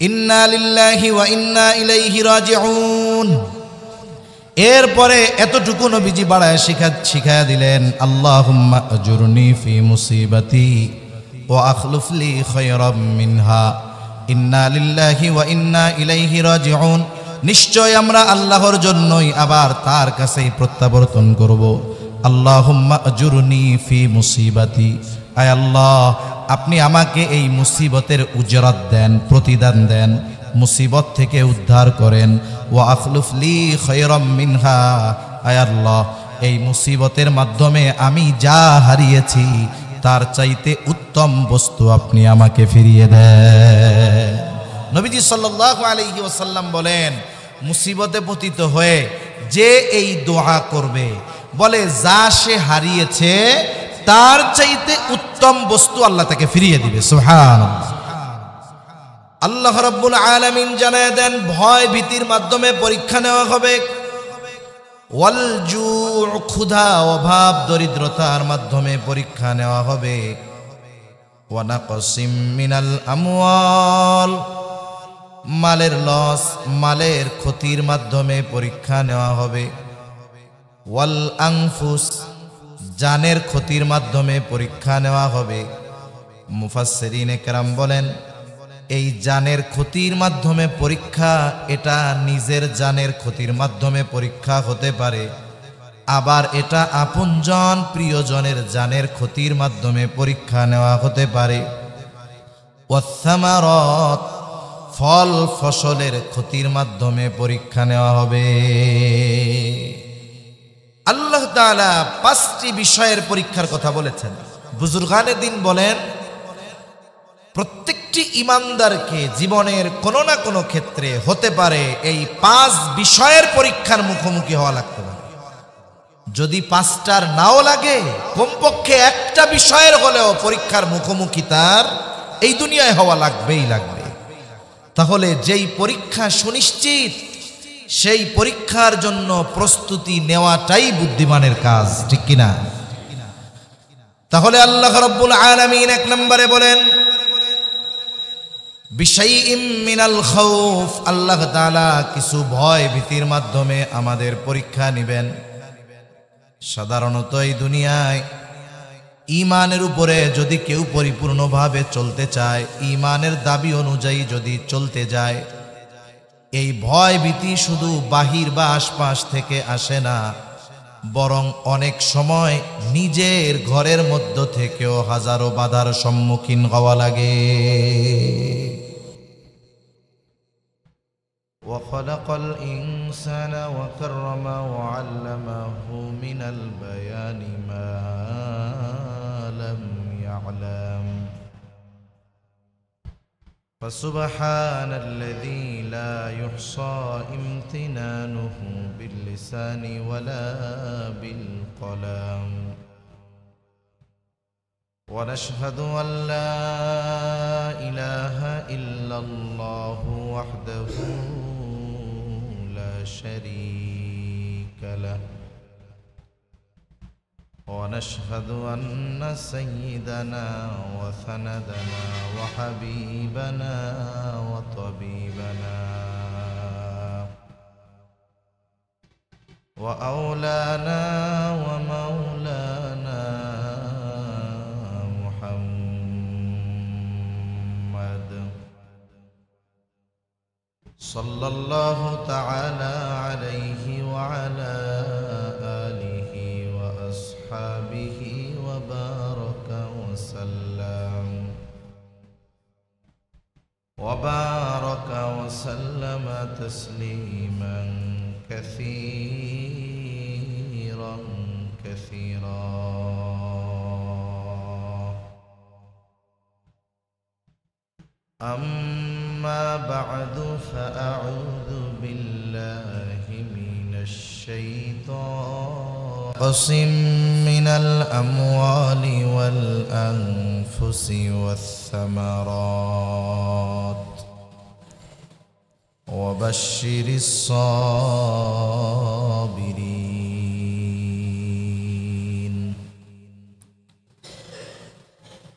ইন্না লিল্লাহি ওয়া ইন্না ইলাইহি রাজিউন। এরপরে এতটুকু নবীজি বাড়ায় শিখায়া দিলেন, আল্লাহুম্মা আজুরনি ফি মুসিবাতি ওয়া আখলুফ লি খায়রাম মিনহা, ইন্না লিল্লাহি ওয়া ইন্না ইলাইহি রাজিউন। নিশ্চয় আমরা আল্লাহর জন্যই আবার তার কাছেই প্রত্যাবর্তন করব। আল্লাহুম্মা আজুরনি ফি মুসিবাতি, আয় আল্লাহ আপনি আমাকে এই মুসিবতের উজরাত দেন, প্রতিদান দেন, মুসিবত থেকে উদ্ধার করেন। ওয়া আখলুফ লি খায়রাম মিনহা, আয় আল্লাহ এই মুসিবতের মাধ্যমে আমি যা হারিয়েছি তার চাইতে উত্তম বস্তু আপনি আমাকে ফিরিয়ে দেন। নবীজি সাল্লাল্লাহু আলাইহি ওয়াসাল্লাম বলেন, মুসিবতে পতিত হয়ে যে এই দোয়া করবে, বলে যা সে হারিয়েছে তার চাইতে উত্তম বস্তু আল্লাহ তাকে ফিরিয়ে দিবে। সুবহানাল্লাহ। আল্লাহ রাব্বুল আলামিন জানায় দেন, ভয় ভীতির মাধ্যমে পরীক্ষা নেওয়া হবে। ওয়াল জু', ক্ষুধা, অভাব, দরিদ্রতার মাধ্যমে পরীক্ষা নেওয়া হবে। ওয়া নাকসিম মিনাল আমওয়াল, মালের লস, মালের ক্ষতির মাধ্যমে পরীক্ষা নেওয়া হবে। ওয়াল আনফুস, জানের ক্ষতির মাধ্যমে পরীক্ষা নেওয়া হবে। মুফাসসিরিনে কেরাম বলেন, এই জানের ক্ষতির মাধ্যমে পরীক্ষা, এটা নিজের জানের ক্ষতির মাধ্যমে পরীক্ষা হতে পারে, আবার এটা আপনজন প্রিয়জনের জানের ক্ষতির মাধ্যমে পরীক্ষা নেওয়া হতে পারে। ওয়াসসামারাত, ফল ফসলের ক্ষতির মাধ্যমে পরীক্ষা নেওয়া হবে। আল্লাহ তাআলা 5টি বিষয়ের পরীক্ষার কথা বলেছেন। বুজুর্গানে দিন বলেন, প্রত্যেকটি ইমানদারকে জীবনের কোনো না কোনো ক্ষেত্রে হতে পারে এই 5 বিষয়ের পরীক্ষার মুখোমুখি হওয়া লাগতে পারে। যদি 5টার নাও লাগে, কমপক্ষে একটা বিষয়ের হলেও পরীক্ষার মুখোমুখি তার এই দুনিয়ায় হওয়া লাগবেই লাগবে। তাহলে যেই পরীক্ষা সুনিশ্চিত, সেই পরীক্ষার জন্য প্রস্তুতি নেওয়াটাই বুদ্ধিমানের কাজ, ঠিক কিনা? তাহলে আল্লাহ রাব্বুল আলামিন 1 নম্বরে বলেন, বিশাইইম মিনাল খাউফ, আল্লাহ তাআলা কিছু ভয় ভীতির মাধ্যমে আমাদের পরীক্ষা নেবেন। সাধারণত এই দুনিয়ায় ঈমানের উপরে যদি কেউ পরিপূর্ণভাবে চলতে চায়, ঈমানের দাবি অনুযায়ী যদি চলতে যায়, এই ভয় ভীতি শুধু বাহির বা আশপাশ থেকে আসে না, বরং অনেক সময় নিজের ঘরের মধ্য থেকেও হাজারো বাধার সম্মুখীন হওয়া লাগে। وخلق الإنسان وكرمه وعلمه من البيان ما لم يعلم فسبحان الذي لا يحصى امتنانه باللسان ولا بالقلم ونشهد أن لا إله إلا الله وحده لا شريك له ونشهد أن سيدنا وسندنا وحبيبنا وطبيبنا وأولانا ومولانا محمد صلى الله تعالى عليه وعلى آله وأصحابه وبارك وسلم تسليما كثيرا كثيرا. أما بعد فأعوذ بالله من الشيطان قسم من الأموال والأنفس والثمرات وبشر الصابرين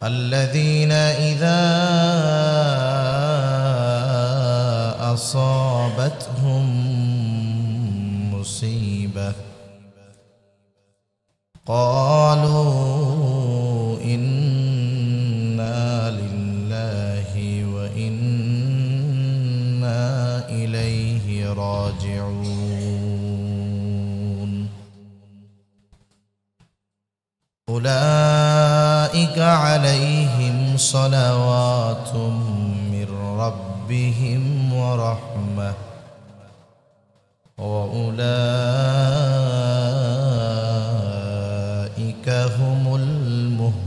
الذين إذا أصابتهم مصيبة قالوا إنا لله وإنا إليه راجعون أولئك عليهم صلوات من ربهم ورحمة وأولئك هم المهتدون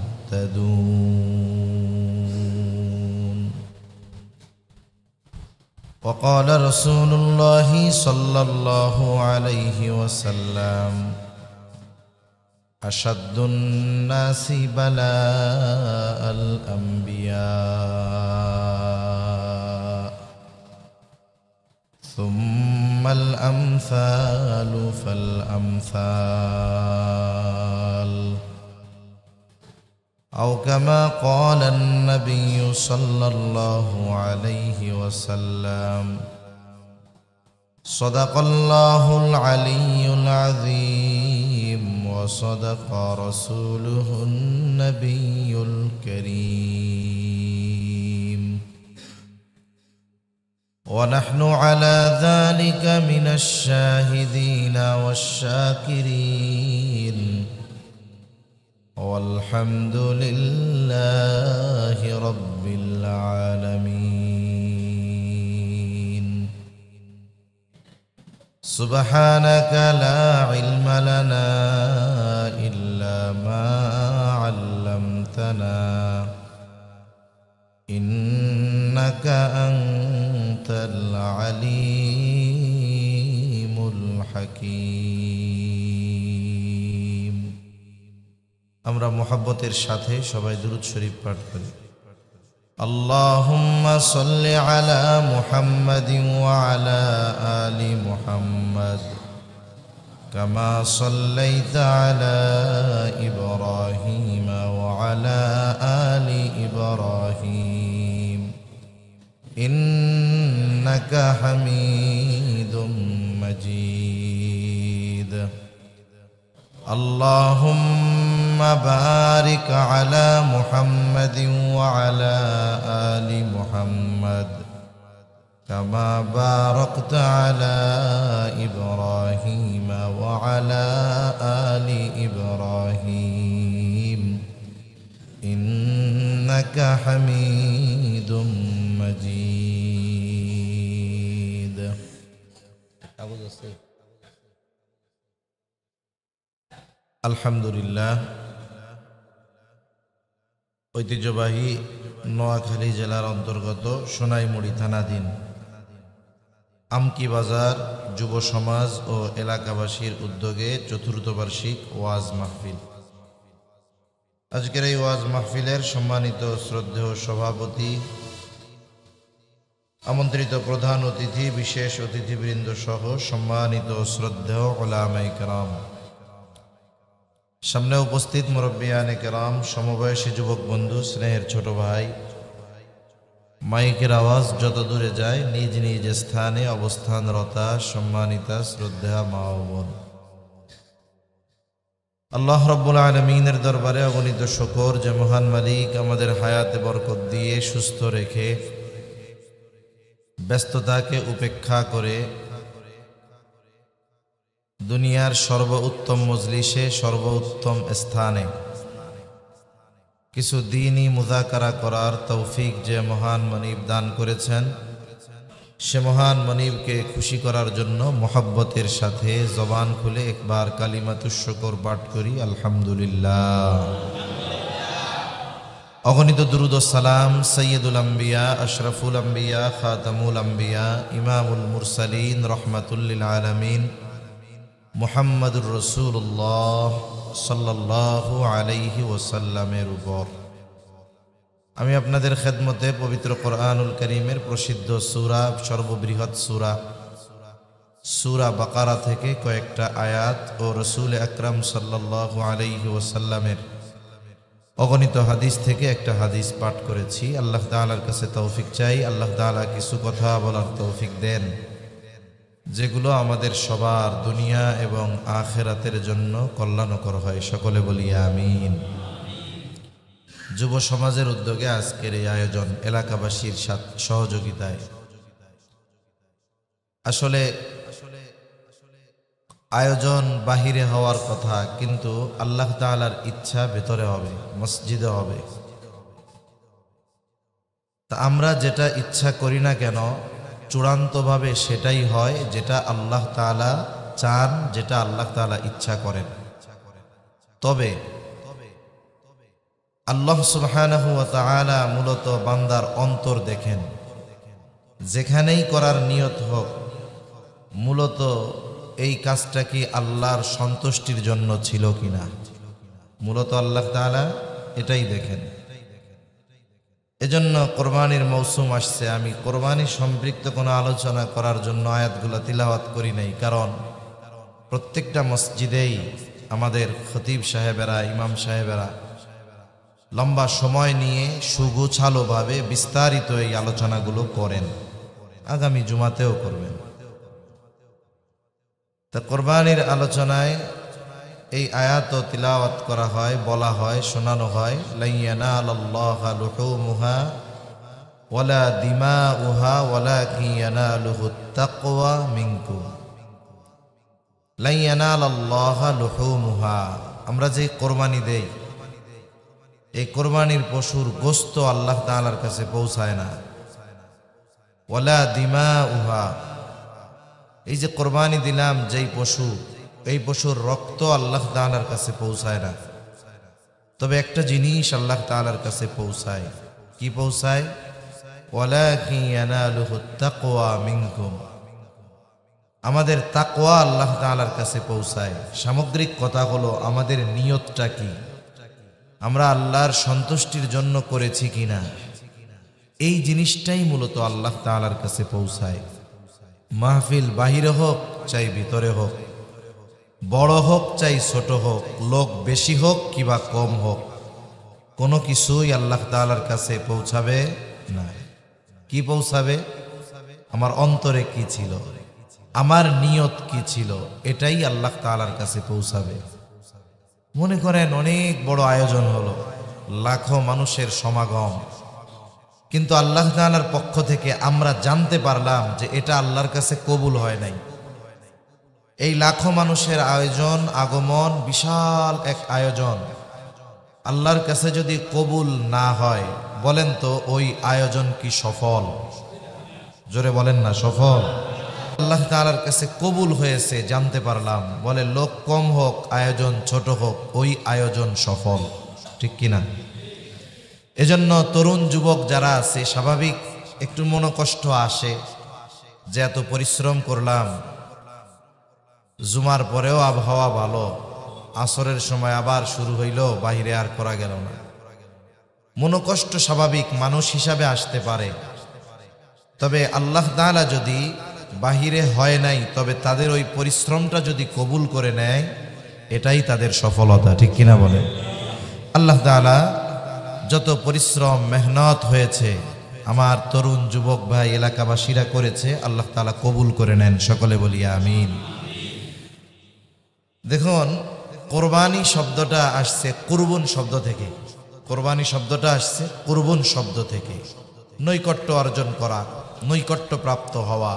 وقال رسول الله صلى الله عليه وسلم أشد الناس بلاء الأنبياء ثم الأمثال فالأمثال أو كما قال النبي صلى الله عليه وسلم صدق الله العلي العظيم وصدق رسوله النبي الكريم ونحن على ذلك من الشاهدين والشاكرين والحمد لله رب العالمين سبحانك لا علم لنا إلا ما علمتنا إنك أنت العليم الحكيم আমরা মুহাব্বতের সাথে সবাই দুরূদ শরীফ পাঠ করি اللهم صل على محمد وعلى آل محمد كما صليت على إبراهيم وعلى آل إبراهيم إنك حميد مجيد اللهم بارك على محمد وعلى آل محمد كما باركت على إبراهيم وعلى آل إبراهيم إنك حميد مجيد আলহামদুলিল্লাহ ঐতিহ্যবাহী নোয়াখালী জেলার অন্তর্গত সোনাইমুড়ি থানাধীন আমকি বাজার যুব সমাজ ও এলাকাবাসীর উদ্যোগে চতুর্থ বার্ষিক ওয়াজ মাহফিল। আজকের এই ওয়াজ মাহফিলের সম্মানিত শ্রদ্ধেয় সভাপতি, আমন্ত্রিত প্রধান অতিথি, বিশেষ অতিথিবৃন্দ সহ সম্মানিত শ্রদ্ধেয় উলামায়ে কেরাম, সামনে উপস্থিত মুরব্বিয়ানে কেরাম, সমবয়সী যুবক বন্ধু, স্নেহের ছোট ভাই, মাইকের আওয়াজ যত দূরে যায় নিজ নিজ স্থানে অবস্থানরতা সম্মানিতা শ্রদ্ধেয়া মা ও বোন, আল্লাহ রাব্বুল আলামিনের দরবারে অগণিত শুকর যে মহান মালিক আমাদের হায়াতে বরকত দিয়ে সুস্থ রেখে ব্যস্ততাকে উপেক্ষা করে দুনিয়ার সর্বোত্তম মজলিসে সর্বোত্তম স্থানে কিছু দ্বীনি মুযাকারা করার তৌফিক যে মহান মনিব দান করেছেন, সে মহান মনিবকে খুশি করার জন্য মোহাব্বতের সাথে জবান খুলে একবার কালিমাতুশ শুকর পাঠ করি আলহামদুলিল্লাহ। অগণিত দুরূদ ও সালাম সৈয়দুল আম্বিয়া, আশরাফুল আম্বিয়া, খাতামুল আম্বিয়া, ইমামুল মুরসালিন, রহমাতুল লিল আলামিন মুহাম্মাদুর রাসূলুল্লাহ সাল্লাল্লাহু আলাইহি ওয়াসাল্লামের উপর। আমি আপনাদের খেদমতে পবিত্র কোরআনুল কারীমের প্রসিদ্ধ সূরা, সর্ববৃহৎ সূরা বাকারা থেকে কয়েকটা আয়াত ও রাসূল আকরাম সাল্লাল্লাহু আলাইহি ওয়াসাল্লামের অগণিত হাদিস থেকে একটা হাদিস পাঠ করেছি। আল্লাহ তাআলার কাছে তৌফিক চাই, আল্লাহ তাআলা কিছু কথা বলার তৌফিক দেন যেগুলো আমাদের সবার দুনিয়া এবং আখিরাতের জন্য কল্যাণকর হয়। সকলে বলি আমিন। যুব সমাজের উদ্যোগে আজকের এই আয়োজন এলাকাবাসীর সহযোগিতায়। আসলে আয়োজন বাহিরে হওয়ার কথা, কিন্তু আল্লাহ তাআলার ইচ্ছা ভেতরে হবে, মসজিদে হবে। তা আমরা যেটা ইচ্ছা করি না কেন, চূড়ান্তভাবে সেটাই হয় যেটা আল্লাহ তাআলা চান, যেটা আল্লাহ তাআলা ইচ্ছা করেন। তবে আল্লাহ সুবহানাহু ওয়া তাআলা মূলত বান্দার অন্তর দেখেন। যেখানেই করার নিয়ত হোক, মূলত এই কাজটা কি আল্লাহর সন্তুষ্টির জন্য ছিল কিনা, মূলত আল্লাহ তাআলা এটাই দেখেন। এজন্য কোরবানির মৌসুম আসছে। আমি কোরবানি সম্পৃক্ত কোনো আলোচনা করার জন্য আয়াতগুলো তিলাওয়াত করি নাই, কারণ প্রত্যেকটা মসজিদেই আমাদের খতিব সাহেবেরা, ইমাম সাহেবেরা লম্বা সময় নিয়ে সুগোছালোভাবে বিস্তারিত এই আলোচনাগুলো করেন, আগামী জুমাতেও করবেন। তা কোরবানির আলোচনায় এই আয়াত তিলাওয়াত করা হয়, বলা হয়, শোনানো হয়, লা ইয়ানালাল্লাহা লুহুমুহা ওয়ালা দিমাউহা ওয়ালাকিন ইয়ানালুহুত তাকওয়া মিনকুম। লা ইয়ানালাল্লাহা লুহুমুহা, আমরা যে কোরবানি দেই, এই কোরবানির পশুর গোশত আল্লাহ তাআলার কাছে পৌঁছায় না। ওয়ালা দিমাউহা, এই যে কোরবানি দিলাম যেই পশু, এই পশুর রক্ত আল্লাহ তাআলার কাছে পৌঁছায় না। তবে একটা জিনিস আল্লাহ তাআলার কাছে পৌঁছায়। কি পৌঁছায়? ওয়ালাকিন ইয়ানালুহুত তাকওয়া মিনকুম, আমাদের তাকওয়া আল্লাহ তাআলার কাছে পৌঁছায়। সামগ্রিক কথা হলো আমাদের নিয়তটা কি, আমরা আল্লাহর সন্তুষ্টির জন্য করেছি কিনা, এই জিনিসটাই মূলত আল্লাহ তাআলার কাছে পৌঁছায়। মাহফিল বাহিরে হোক চাই ভিতরে হোক, বড় হোক চাই ছোট হোক, লোক বেশি হোক কিবা কম হোক, কোনো কিছুই আল্লাহ তাআলার কাছে পৌঁছাবে না। কি পৌঁছাবে? আমার অন্তরে কি ছিল, আমার নিয়ত কি ছিল, এটাই আল্লাহ তাআলার কাছে পৌঁছাবে। মনে করেন অনেক বড় আয়োজন হলো, লাখো মানুষের সমাগম, কিন্তু আল্লাহ তাআলার পক্ষ থেকে আমরা জানতে পারলাম যে এটা আল্লাহর কাছে কবুল হয় নাই। এই লাখো মানুষের আয়োজন, আগমন, বিশাল এক আয়োজন, আল্লাহর কাছে যদি কবুল না হয়, বলেন তো ওই আয়োজন কি সফল? জোরে বলেন না, সফল? আল্লাহ তাআলার কাছে কবুল হয়েছে জানতে পারলাম, বলে লোক কম হোক, আয়োজন ছোট হোক, ওই আয়োজন সফল। ঠিক কিনা? এজন্য তরুণ যুবক যারা আছে, স্বাভাবিক একটু মনোকষ্ট আসে যে এত পরিশ্রম করলাম, জুমার পরেও আবহাওয়া ভালো, আসরের সময় আবার শুরু হইল, বাহিরে আর করা গেল না। মনোকষ্ট স্বাভাবিক, মানুষ হিসাবে আসতে পারে। তবে আল্লাহ তাআলা যদি বাহিরে হয় নাই, তবে তাদের ওই পরিশ্রমটা যদি কবুল করে নেয়, এটাই তাদের সফলতা। ঠিক কিনা বলেন? আল্লাহ তাআলা যত পরিশ্রম মেহনত হয়েছে আমার তরুণ যুবক ভাই এলাকাবাসীরা করেছে, আল্লাহ তাআলা কবুল করে নেন। সকলে বলি আমিন। দেখুন, কোরবানি শব্দটা আসছে কুরবান শব্দ থেকে। কোরবানি শব্দটা আসছে কুরবান শব্দ থেকে, নৈকট্য অর্জন করা, নৈকট্য প্রাপ্ত হওয়া।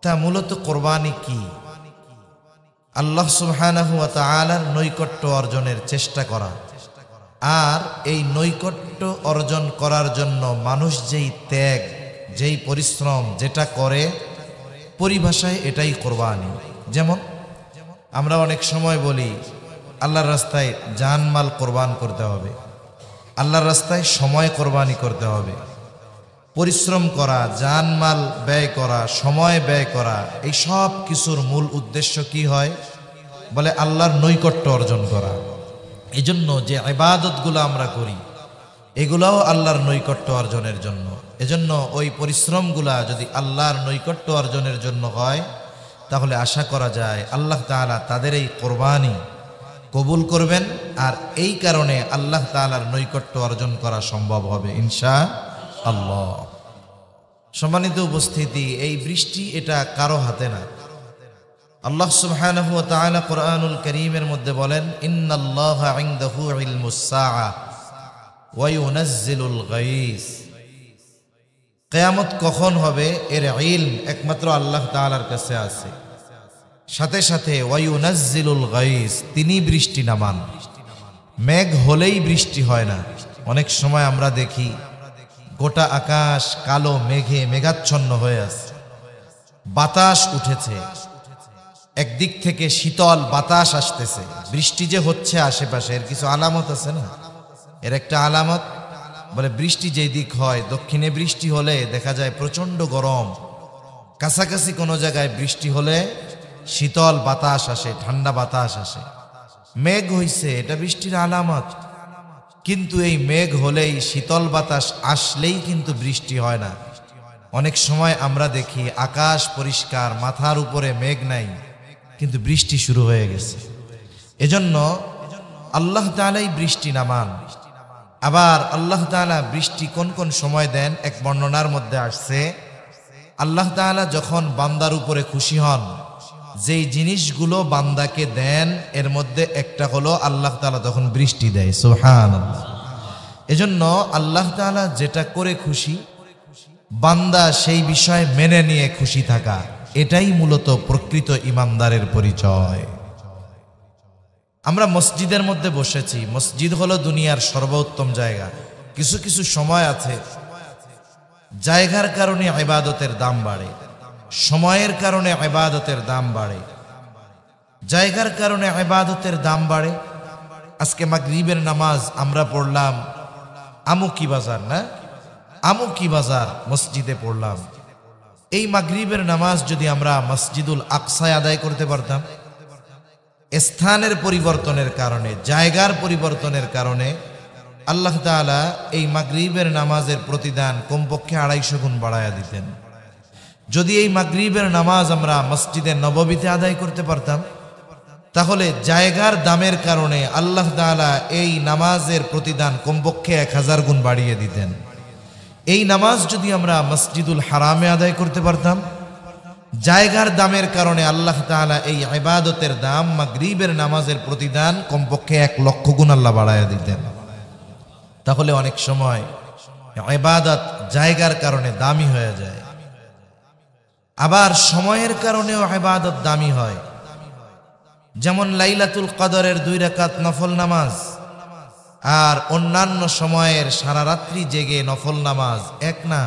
তা মূলত কোরবানি কি? আল্লাহ সুবহানাহু ওয়া তাআলার নৈকট্য অর্জনের চেষ্টা করা। আর এই নৈকট্য অর্জন করার জন্য মানুষ যেই ত্যাগ, যেই পরিশ্রম যেটা করে, পরিভাষায় এটাই কোরবানি। যেমন আমরা অনেক সময় বলি আল্লাহর রাস্তায় জানমাল কোরবান করতে হবে, আল্লাহর রাস্তায় সময় কোরবানি করতে হবে। পরিশ্রম করা, জানমাল ব্যয় করা, সময় ব্যয় করা, এই সব কিছুর মূল উদ্দেশ্য কি হয়? বলে আল্লাহর নৈকট্য অর্জন করা। এজন্য যে ইবাদতগুলো আমরা করি, এগুলাও আল্লাহর নৈকট্য অর্জনের জন্য। এজন্য ওই পরিশ্রমগুলা যদি আল্লাহর নৈকট্য অর্জনের জন্য হয়, তাহলে আশা করা যায় আল্লাহ তাআলা তাদের এই কবুল করবেন, আর এই কারণে আল্লাহ তাআলার নৈকট্য অর্জন করা সম্ভব হবে ইনশাআল্লাহ। সম্মানিত উপস্থিতি, এই বৃষ্টি এটা কারো হাতে না। আল্লাহ সুবহানাহু ওয়া তাআলা কুরআনুল কারীমের মধ্যে বলেন, ইন্নাল্লাহা ইনদাহু ইলমুস সাআ ওয়া ইউনাজ্জিলুল গায়স। কিয়ামত কখন হবে এর ইলম একমাত্র আল্লাহ তাআলার কাছে আছে। সাথে সাথে ওয়া ইউনাজ্জিলুল গায়স, তিনি বৃষ্টি নামান। মেঘ হলেই বৃষ্টি হয় না। অনেক সময় আমরা দেখি গোটা আকাশ কালো মেঘে মেঘাচ্ছন্ন হয়ে আছে, বাতাস উঠেছে, একদিক থেকে শীতল বাতাস আসতেছে, বৃষ্টি যে হচ্ছে আশেপাশে, এর কিছু আলামত আছে না? এর একটা আলামত বলে বৃষ্টি যেই দিক হয়, দক্ষিণে বৃষ্টি হলে দেখা যায় প্রচন্ড গরম, কাছাকাছি কোনো জায়গায় বৃষ্টি হলে শীতল বাতাস আসে, ঠান্ডা বাতাস আসে। মেঘ হইছে, এটা বৃষ্টির আলামত। কিন্তু এই মেঘ হলেই, শীতল বাতাস আসলেই কিন্তু বৃষ্টি হয় না। অনেক সময় আমরা দেখি আকাশ পরিষ্কার, মাথার উপরে মেঘ নাই, কিন্তু বৃষ্টি শুরু হয়ে গেছে। এজন্য আল্লাহ তাআলাই বৃষ্টি নামান। আবার আল্লাহ তাআলা বৃষ্টি কোন কোন সময় দেন, এক বর্ণনার মধ্যে আসছে, আল্লাহ তাআলা যখন বান্দার উপরে খুশি হন, যেই জিনিসগুলো বান্দাকে দেন এর মধ্যে একটা হলো আল্লাহ তাআলা তখন বৃষ্টি দেয়। সুবহানাল্লাহ। এজন্য আল্লাহ তাআলা যেটা করে খুশি, বান্দা সেই বিষয় মেনে নিয়ে খুশি থাকা, এটাই মূলত প্রকৃত ঈমানদারের পরিচয়। আমরা মসজিদের মধ্যে বসেছি। মসজিদ হলো দুনিয়ার সর্বোত্তম জায়গা। কিছু কিছু সময় আছে জায়গার কারণে ইবাদতের দাম বাড়ে, সময়ের কারণে ইবাদতের দাম বাড়ে, জায়গার কারণে ইবাদতের দাম বাড়ে। আজকে মাগরিবের নামাজ আমরা পড়লাম আমুকি বাজার, না আমুকি বাজার মসজিদে পড়লাম। এই মাগরিবের নামাজ যদি আমরা মসজিদুল আকসায় আদায় করতে পারতাম, স্থানের পরিবর্তনের কারণে, জায়গার পরিবর্তনের কারণে আল্লাহ তাআলা এই মাগরিবের নামাজের প্রতিদান কমপক্ষে 250 গুণ বাড়ায়া দিতেন। যদি এই মাগরিবের নামাজ আমরা মসজিদে নববীতে আদায় করতে পারতাম, তাহলে জায়গার দামের কারণে আল্লাহ তাআলা এই নামাজের প্রতিদান কমপক্ষে 1000 গুণ বাড়িয়ে দিতেন। এই নামাজ যদি আমরা মসজিদুল হারামে আদায় করতে পারতাম, জায়গার দামের কারণে আল্লাহ তাআলা এই ইবাদতের দাম, মাগরিবের নামাজের প্রতিদান কমপক্ষে 1 লক্ষ গুণ আল্লাহ বাড়ায়া দিতেন। তাহলে অনেক সময় ইবাদত জায়গার কারণে দামি হয়ে যায়, আবার সময়ের কারণেও ইবাদত দামি হয়। যেমন লাইলাতুল কদরের 2 রাকাত নফল নামাজ আর অন্যান্য সময়ের সারা রাত্রি জেগে নফল নামাজ এক না।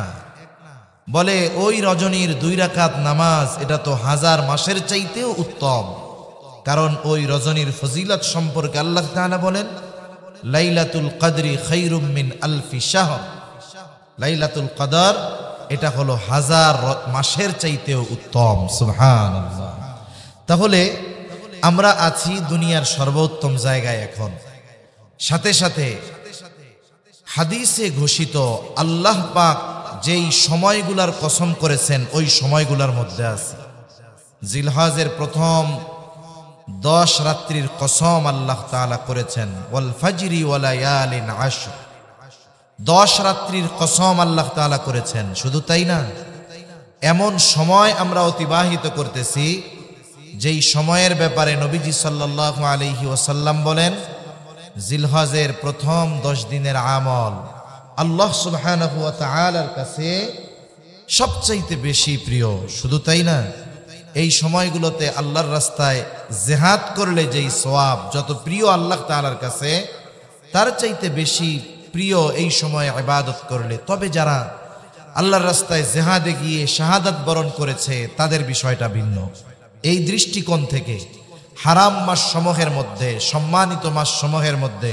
বলে ওই রজনীর 2 রাকাত নামাজ এটা তো 1000 মাসের চাইতেও উত্তম, কারণ ওই রজনীর ফজিলত সম্পর্কে আল্লাহ তাআলা বলেন, লাইলাতুল কদরি খায়রুম মিন আলফি শাহর। লাইলাতুল কদর এটা হলো 1000 মাসের চাইতেও উত্তম। সুবহানাল্লাহ। তাহলে আমরা আছি দুনিয়ার সর্বোত্তম জায়গায় এখন। সাথে সাথে হাদিসে ঘোষিত আল্লাহ পাক যেই সময়গুলার কসম করেছেন, ওই সময়গুলার মধ্যে আছে জিলহজের প্রথম 10 রাত্রির কসম আল্লাহ তাআলা করেছেন, ওয়াল ফাজরি ওয়া লায়ালিন আশর। 10 রাত্রির কসম আল্লাহ তাআলা করেছেন। শুধু তাই না, এমন সময় আমরা অতিবাহিত করতেছি যেই সময়ের ব্যাপারে নবীজি সাল্লাল্লাহু আলাইহি ওয়াসাল্লাম বলেন, জিলহজের প্রথম 10 দিনের আমল আল্লাহ সুবহানাহু ওয়া তাআলার কাছে সবচাইতে বেশি প্রিয়। শুধু তাই না, এই সময়গুলোতে আল্লাহর রাস্তায় জিহাদ করলে যেই সওয়াব যত প্রিয় আল্লাহ তাআলার কাছে, তার চাইতে বেশি প্রিয় এই সময়ে ইবাদত করলে। তবে যারা আল্লাহর রাস্তায় জিহাদে গিয়ে শাহাদাত বরণ করেছে তাদের বিষয়টা ভিন্ন। এই দৃষ্টিকোণ থেকে হারাম মাস সমূহের মধ্যে, সম্মানিত মাস সমূহের মধ্যে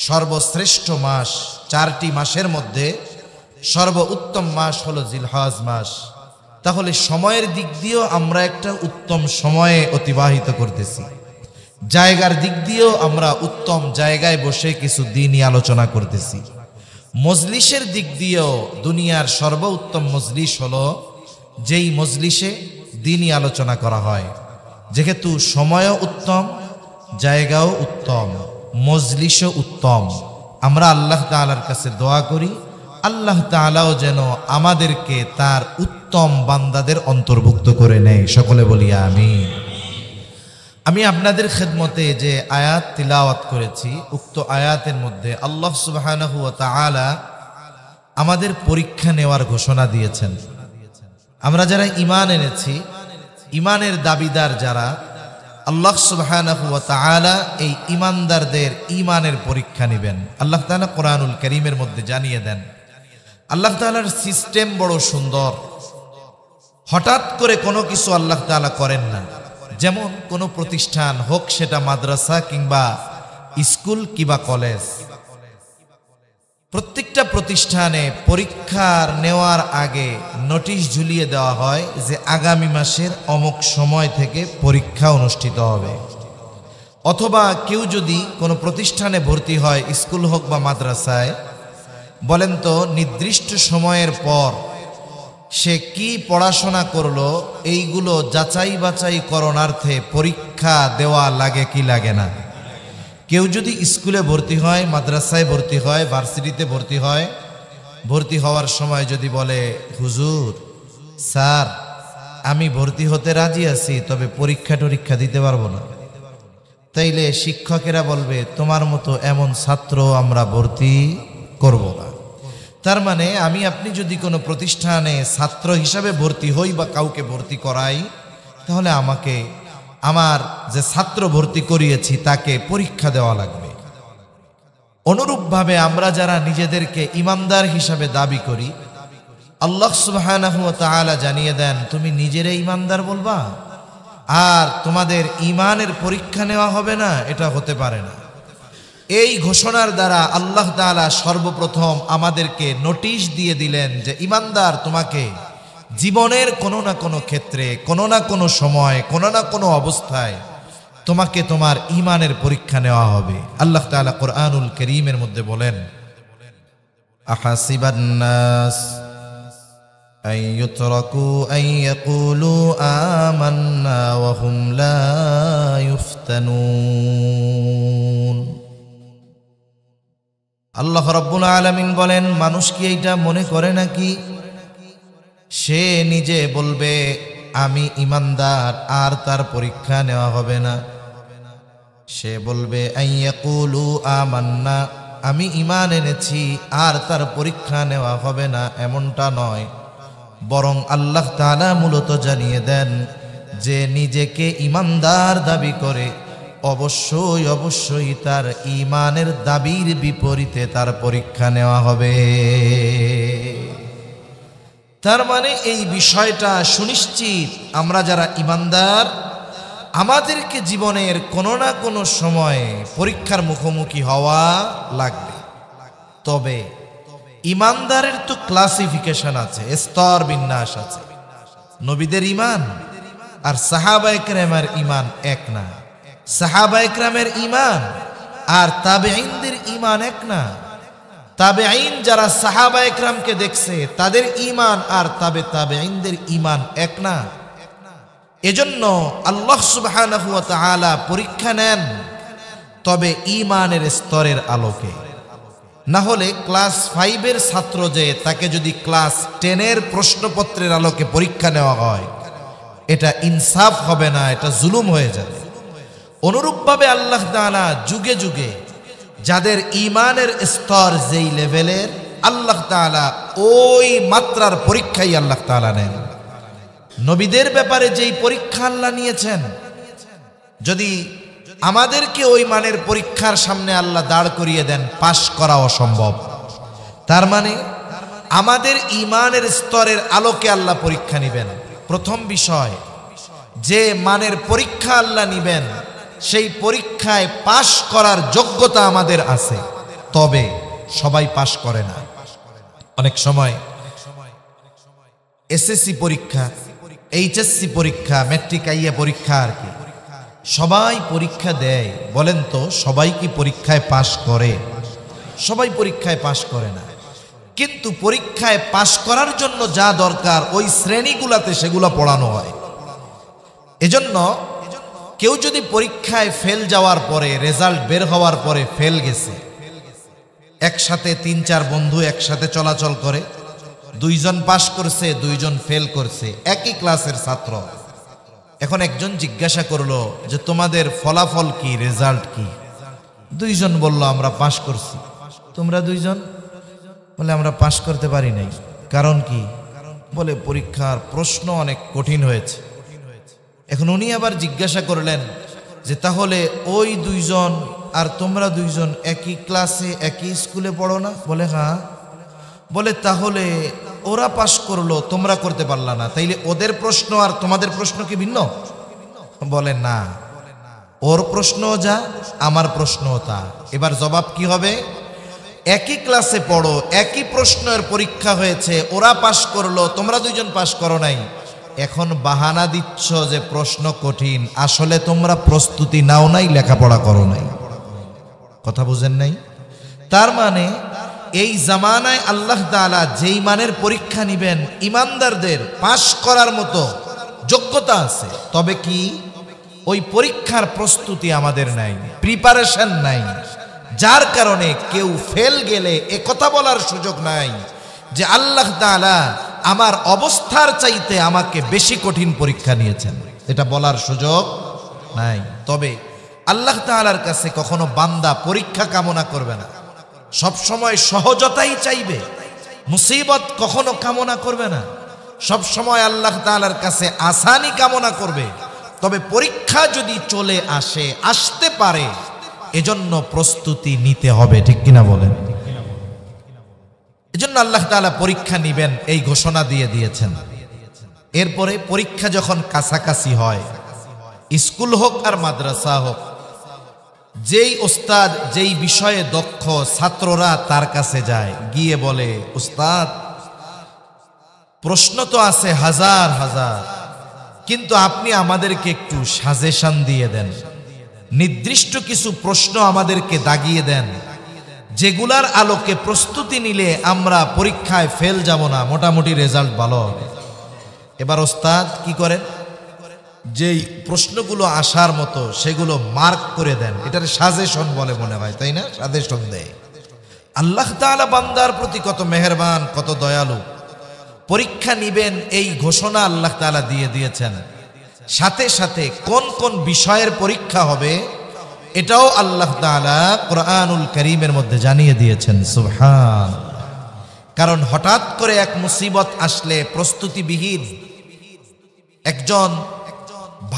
সর্বশ্রেষ্ঠ মাস, 4টি মাসের মধ্যে সর্বোত্তম মাস হলো জিলহজ মাস। তাহলে সময়ের দিক দিয়েও আমরা একটা উত্তম সময়ে অতিবাহিত করতেছি, জায়গার দিক দিয়েও আমরা উত্তম জায়গায় বসে কিছু দিনই আলোচনা করতেছি। মজলিসের দিক দিয়েও দুনিয়ার সর্বোত্তম মজলিস হলো যেই মজলিসে দিনই আলোচনা করা হয়। যেহেতু সময়ও উত্তম, জায়গাও উত্তম, মজলিসও উত্তম। আমরা আল্লাহ তাআলার কাছে দোয়া করি আল্লাহ তাআলাও যেন আমাদেরকে তার উত্তম বান্দাদের অন্তর্ভুক্ত করে নেয়। সকলে বলি আমিন। আমি আপনাদের খেদমতে যে আয়াত তিলাওয়াত করেছি, উক্ত আয়াতের মধ্যে আল্লাহ সুবহানাহু ওয়া তাআলা আমাদের পরীক্ষা নেওয়ার ঘোষণা দিয়েছেন। আমরা যারা ঈমান এনেছি, ঈমানের দাবিদার যারা, আল্লাহ সুবহানাহু ওয়া তাআলা এই ঈমানদারদের ঈমানের পরীক্ষা নেবেন। আল্লাহ তাআলা কোরআনুল কারীমের মধ্যে জানিয়ে দেন। আল্লাহ তাআলার সিস্টেম বড় সুন্দর। হঠাৎ করে কোনো কিছু আল্লাহ তাআলা করেন না। যেমন কোনো প্রতিষ্ঠান হোক, সেটা মাদ্রাসা কিংবা স্কুল কিংবা কলেজ, প্রত্যেকটা প্রতিষ্ঠানে পরীক্ষার নেওয়ার আগে নোটিশ ঝুলিয়ে দেওয়া হয় যে আগামী মাসের অমুক সময় থেকে পরীক্ষা অনুষ্ঠিত হবে। অথবা কেউ যদি কোনো প্রতিষ্ঠানে ভর্তি হয়, স্কুল হোক বা মাদ্রাসায়, বলেন তো নির্দিষ্ট সময়ের পর সে কি পড়াশোনা করলো এইগুলো যাচাই বাছাই করণার্থে পরীক্ষা দেওয়া লাগে কি লাগে না? কেউ যদি স্কুলে ভর্তি হয়, মাদ্রাসায় ভর্তি হয়, ভার্সিটিতে ভর্তি হয়, ভর্তি হওয়ার সময় যদি বলে হুজুর স্যার আমি ভর্তি হতে রাজি আছি, তবে পরীক্ষা দিতে পারবো না, তাইলে শিক্ষকেরা বলবে তোমার মতো এমন ছাত্র আমরা ভর্তি করব না। তার মানে আমি আপনি যদি কোনো প্রতিষ্ঠানে ছাত্র হিসাবে ভর্তি হই বা কাউকে ভর্তি করাই, তাহলে আমাকে আমার যে ছাত্র ভর্তি করিয়েছি তাকে পরীক্ষা দেওয়া লাগবে। অনুরূপভাবে আমরা যারা নিজেদেরকে ঈমানদার হিসাবে দাবি করি, আল্লাহ সুবহানাহু ওয়া তাআলা জানিয়ে দেন তুমি নিজেরে ঈমানদার বলবা আর তোমাদের ঈমানের পরীক্ষা নেওয়া হবে না, এটা হতে পারে না। এই ঘোষণার দ্বারা আল্লাহ তাআলা সর্বপ্রথম আমাদেরকে নোটিশ দিয়ে দিলেন যে ঈমানদার, তোমাকে জীবনের কোনো না কোনো ক্ষেত্রে, কোনো না কোনো সময়, কোনো না কোনো অবস্থায় তোমাকে তোমার ঈমানের পরীক্ষা নেওয়া হবে। আল্লাহ তাআলা কোরআনুল কারীমের মধ্যে বলেন আহাসিবান নাস আন ইউতরাকু আন ইয়াকুলু আমান্না ওয়া হুম লা ইফতানুন। আল্লাহ রাব্বুল আলামিন বলেন, মানুষ কি এইটা মনে করে নাকি সে নিজে বলবে আমি ঈমানদার আর তার পরীক্ষা নেওয়া হবে না? সে বলবে আইয়াকুলু আমান্না, আমি ঈমান এনেছি আর তার পরীক্ষা নেওয়া হবে না, এমনটা নয়। বরং আল্লাহ তাআলা মূলত জানিয়ে দেন যে নিজেকে ঈমানদার দাবি করে অবশ্যই অবশ্যই তার ঈমানের দাবির বিপরীতে তার পরীক্ষা নেওয়া হবে। তার মানে এই বিষয়টা সুনিশ্চিত, আমরা যারা ঈমানদার আমাদেরকে জীবনের কোনো না কোনো সময়ে পরীক্ষার মুখোমুখি হওয়া লাগবে। তবে ঈমানদারের তো ক্লাসিফিকেশন আছে, স্তর বিন্যাস আছে। নবীদের ঈমান আর সাহাবায়ে কেরামের ঈমান এক না, সাহাবায়ে কেরামের ঈমান আর তাবেঈনদের ঈমান এক না। তাবেঈন যারা সাহাবায়ে কেরামকে দেখছে তাদের ঈমান আর তাবেঈনদের ঈমান এক না। এজন্য আল্লাহ সুবহানাহু ওয়া তাআলা পরীক্ষা নেন, তবে ঈমানের স্তরের আলোকে। না হলে ক্লাস 5-এর ছাত্র যে তাকে যদি ক্লাস 10-এর প্রশ্নপত্রের আলোকে পরীক্ষা নেওয়া হয়, এটা ইনসাফ হবে না, এটা জুলুম হয়ে যাবে। অনুরূপভাবে আল্লাহ তাআলা যুগে যুগে যাদের ঈমানের স্তর যেই লেভেলের, আল্লাহ তাআলা ওই মাত্রার পরীক্ষাই আল্লাহ তাআলা নেন। নবীদের ব্যাপারে যেই পরীক্ষা আল্লাহ নিয়েছেন, যদি আমাদেরকে ওই মানের পরীক্ষার সামনে আল্লাহ দাঁড় করিয়ে দেন, পাশ করা অসম্ভব। তার মানে আমাদের ঈমানের স্তরের আলোকে আল্লাহ পরীক্ষা নেবেন। প্রথম বিষয়, যে মানের পরীক্ষা আল্লাহ নিবেন সেই পরীক্ষায় পাশ করার যোগ্যতা আমাদের আছে, তবে সবাই পাশ করে না। অনেক সময় এসএসসি পরীক্ষা, এইচএসসি পরীক্ষা, ম্যাট্রিক আইয়া পরীক্ষা আর কি, সবাই পরীক্ষা দেয়। বলেন তো সবাই কি পরীক্ষায় পাশ করে? সবাই পরীক্ষায় পাশ করে না। কিন্তু পরীক্ষায় পাশ করার জন্য যা দরকার ওই শ্রেণীগুলাতে সেগুলো পড়ানো হয়। এজন্য কেউ যদি পরীক্ষায় ফেল যাওয়ার পরে, রেজাল্ট বের হওয়ার পরে ফেল গেছে, একসাথে ৩-৪ বন্ধু একসাথে চলাচল করে, 2 জন পাশ করছে, 2 জন ফেল করছে, একই ক্লাসের ছাত্র। এখন একজন জিজ্ঞাসা করলো যে তোমাদের ফলাফল কি, রেজাল্ট কি? 2 জন বলল আমরা পাশ করছি। তোমরা 2 জন? বলে আমরা পাশ করতে পারি নাই। কারণ কি? বলে পরীক্ষার প্রশ্ন অনেক কঠিন হয়েছে। এখন উনি আবার জিজ্ঞাসা করলেন যে তাহলে ওই 2 জন আর তোমরা 2 জন একই ক্লাসে একই স্কুলে পড়ো না? বলে হ্যাঁ। বলে তাহলে ওরা পাশ করলো, তোমরা করতে পারলা না, তাইলে ওদের প্রশ্ন আর তোমাদের প্রশ্ন কি ভিন্ন? বলে না, ওর প্রশ্নও যা, আমার প্রশ্নও তা। এবার জবাব কি হবে? একই ক্লাসে পড়ো, একই প্রশ্নের পরীক্ষা হয়েছে, ওরা পাশ করলো, তোমরা 2 জন পাশ করো নাই। এখন বাহানা দিচ্ছ যে প্রশ্ন কঠিন, আসলে তোমরা প্রস্তুতি নাও নাই, লেখাপড়া করো নাই। কথা বুঝেন নাই? তার মানে এই জামানায় আল্লাহ তাআলা যেই মানের পরীক্ষা নিবেন, ইমানদারদের পাশ করার মতো যোগ্যতা আছে, তবে কি ওই পরীক্ষার প্রস্তুতি আমাদের নাই, প্রিপারেশন নাই, যার কারণে কেউ ফেল গেলে এ কথা বলার সুযোগ নাই যে আল্লাহ তাআলা আমার অবস্থার চাইতে আমাকে বেশি কঠিন পরীক্ষা নিয়েছেন, এটা বলার সুযোগ নাই। তবে আল্লাহ তাআলার কাছে কখনো বান্দা পরীক্ষা কামনা করবে না, সব সময় সহজতাই চাইবে, মুসিবত কখনো কামনা করবে না, সব সময় আল্লাহ তাআলার কাছে আসানি কামনা করবে। তবে পরীক্ষা যদি চলে আসে, আসতে পারে, এজন্য প্রস্তুতি নিতে হবে, ঠিক কিনা বলেন? এজন্য আল্লাহ তাআলা পরীক্ষা নিবেন এই ঘোষণা দিয়ে দিয়েছেন। এরপরে পরীক্ষা যখন কাছাকাছি হয়, স্কুল হোক আর মাদ্রাসা হোক, যেই ওস্তাদ যেই বিষয়ে দক্ষ, ছাত্ররা তার কাছে যায়, গিয়ে বলে ওস্তাদ প্রশ্ন তো আছে হাজার হাজার, কিন্তু আপনি আমাদেরকে একটু সাজেশন দিয়ে দেন, নির্দিষ্ট কিছু প্রশ্ন আমাদেরকে দাগিয়ে দেন, যেগুলার আলোকে প্রস্তুতি নিলে আমরা পরীক্ষায় ফেল যাব না, মোটামুটি রেজাল্ট ভালো হবে। এবার ওস্তাদ কি করেন? যেই প্রশ্নগুলো আসার মতো সেগুলো মার্ক করে দেন, এটার সাজেশন বলে মনে হয়, তাই না? সাজেশন দেয়। আল্লাহ তাআলা বান্দার প্রতি কত মেহেরবান, কত দয়ালু। পরীক্ষা নিবেন এই ঘোষণা আল্লাহ তাআলা দিয়ে দিয়েছেন, সাথে সাথে কোন কোন বিষয়ের পরীক্ষা হবে এটাও আল্লাহ তাআলা কোরআনুল কারীমের মধ্যে জানিয়ে দিয়েছেন। সুবহানাল্লাহ। কারণ হঠাৎ করে এক মুসিবত আসলে প্রস্তুতিবিহীন একজন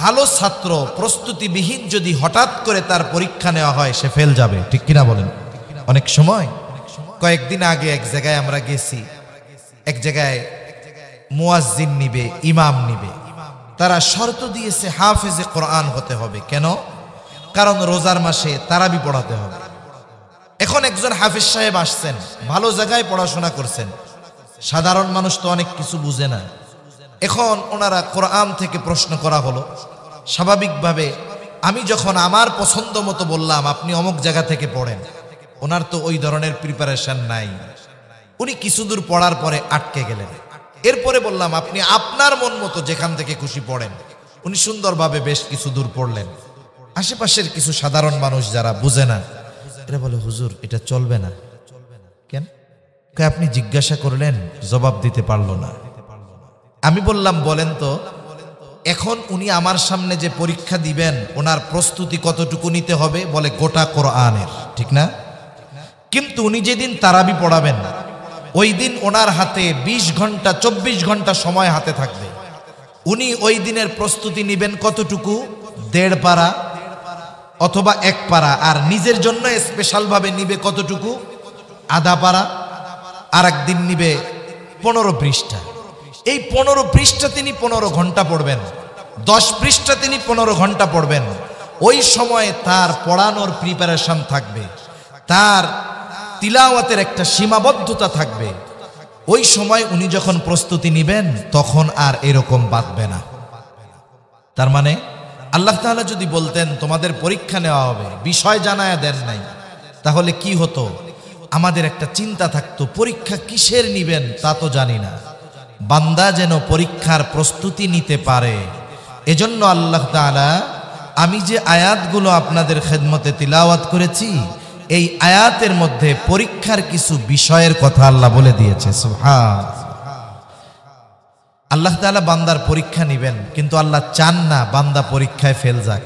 ভালো ছাত্র, প্রস্তুতিবিহীন যদি হঠাৎ করে তার পরীক্ষা নেওয়া হয়, সে ফেল যাবে, ঠিক কিনা বলেন? অনেক সময় কয়েকদিন আগে এক জায়গায় আমরা গেছি, এক জায়গায় মুয়াজ্জিন নিবে, ইমাম নিবে, তারা শর্ত দিয়েছে হাফেজে কোরআন হতে হবে। কেন? কারণ রোজার মাসে তারাবি পড়াতে হবে। এখন একজন হাফেজ সাহেব আসছেন, ভালো জায়গায় পড়াশোনা করছেন, সাধারণ মানুষ তো অনেক কিছু বুঝে না। এখন ওনারা কোরআন থেকে প্রশ্ন করা হলো, স্বাভাবিকভাবে আমি যখন আমার পছন্দ মতো বললাম আপনি অমুক জায়গা থেকে পড়েন, ওনার তো ওই ধরনের প্রিপারেশন নাই, উনি কিছু দূর পড়ার পরে আটকে গেলেন। এরপরে বললাম আপনি আপনার মন মতো যেখান থেকে খুশি পড়েন, উনি সুন্দরভাবে বেশ কিছু দূর পড়লেন। আশেপাশের কিছু সাধারণ মানুষ যারা বুঝে না, এরা বলে হুজুর এটা চলবে না। কেন? আপনি জিজ্ঞাসা করলেন, জবাব দিতে পারলো না। আমি বললাম বলেন তো, এখন উনি আমার সামনে যে পরীক্ষা দিবেন ওনার প্রস্তুতি কতটুকু নিতে হবে? বলে গোটা কোরআনের, ঠিক না? কিন্তু উনি যেদিন তারাবি পড়াবেন ওই দিন ওনার হাতে 20 ঘন্টা 24 ঘন্টা সময় হাতে থাকবে। উনি ওই দিনের প্রস্তুতি নিবেন কতটুকু? 1.5 পারা অথবা 1 পারা, আর নিজের জন্য স্পেশাল ভাবে নিবে কতটুকু? আধা পারা। আর একদিন নিবে 15 পৃষ্ঠা। এই 15 পৃষ্ঠা তিনি 15 ঘন্টা পড়বেন, 10 পৃষ্ঠা তিনি 15 ঘন্টা পড়বেন। ওই সময়ে তার পড়ানোর প্রিপারেশন থাকবে, তার তিলাওয়াতের একটা সীমাবদ্ধতা থাকবে। ওই সময় উনি যখন প্রস্তুতি নিবেন তখন আর এরকম বাঁধবে না। তার মানে আল্লাহ তাআলা যদি বলতেন তোমাদের পরীক্ষা নেওয়া হবে, বিষয় জানায়া দেন নাই, তাহলে কি হতো? আমাদের একটা চিন্তা থাকতো পরীক্ষা কিসের নিবেন তা তো জানি না। বান্দা যেন পরীক্ষার প্রস্তুতি নিতে পারে, এজন্য আল্লাহ তাআলা আমি যে আয়াতগুলো আপনাদের খেদমতে তিলাওয়াত করেছি, এই আয়াতের মধ্যে পরীক্ষার কিছু বিষয়ের কথা আল্লাহ বলে দিয়েছে। সুবহান। আল্লাহ তাআলা বান্দার পরীক্ষা নেবেন, কিন্তু আল্লাহ চান না বান্দা পরীক্ষায় ফেল যাক।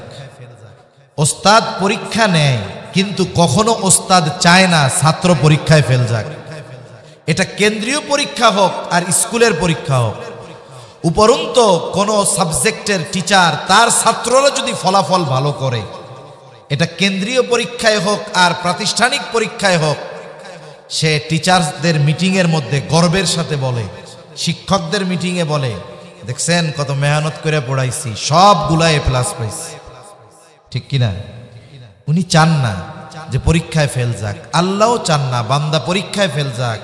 ওস্তাদ পরীক্ষা নেয়, কিন্তু কখনো ওস্তাদ চায় না ছাত্র পরীক্ষায় ফেল যাক। এটা কেন্দ্রীয় পরীক্ষা হোক আর স্কুলের পরীক্ষা হোক, উপরন্তু কোনো সাবজেক্টের টিচার তার ছাত্ররা যদি ফলাফল ভালো করে, এটা কেন্দ্রীয় পরীক্ষায় হোক আর প্রাতিষ্ঠানিক পরীক্ষায় হোক, সে টিচারদের মিটিংয়ের মধ্যে গর্বের সাথে বলে, শিক্ষকদের মিটিংয়ে বলে, দেখছেন কত মেহনত করে পড়াইছি, সবগুলা এ প্লাস পাইছি। ঠিক কিনা? উনি চান না যে পরীক্ষায় ফেল যাক, আল্লাহও চান না বান্দা পরীক্ষায় ফেল যাক।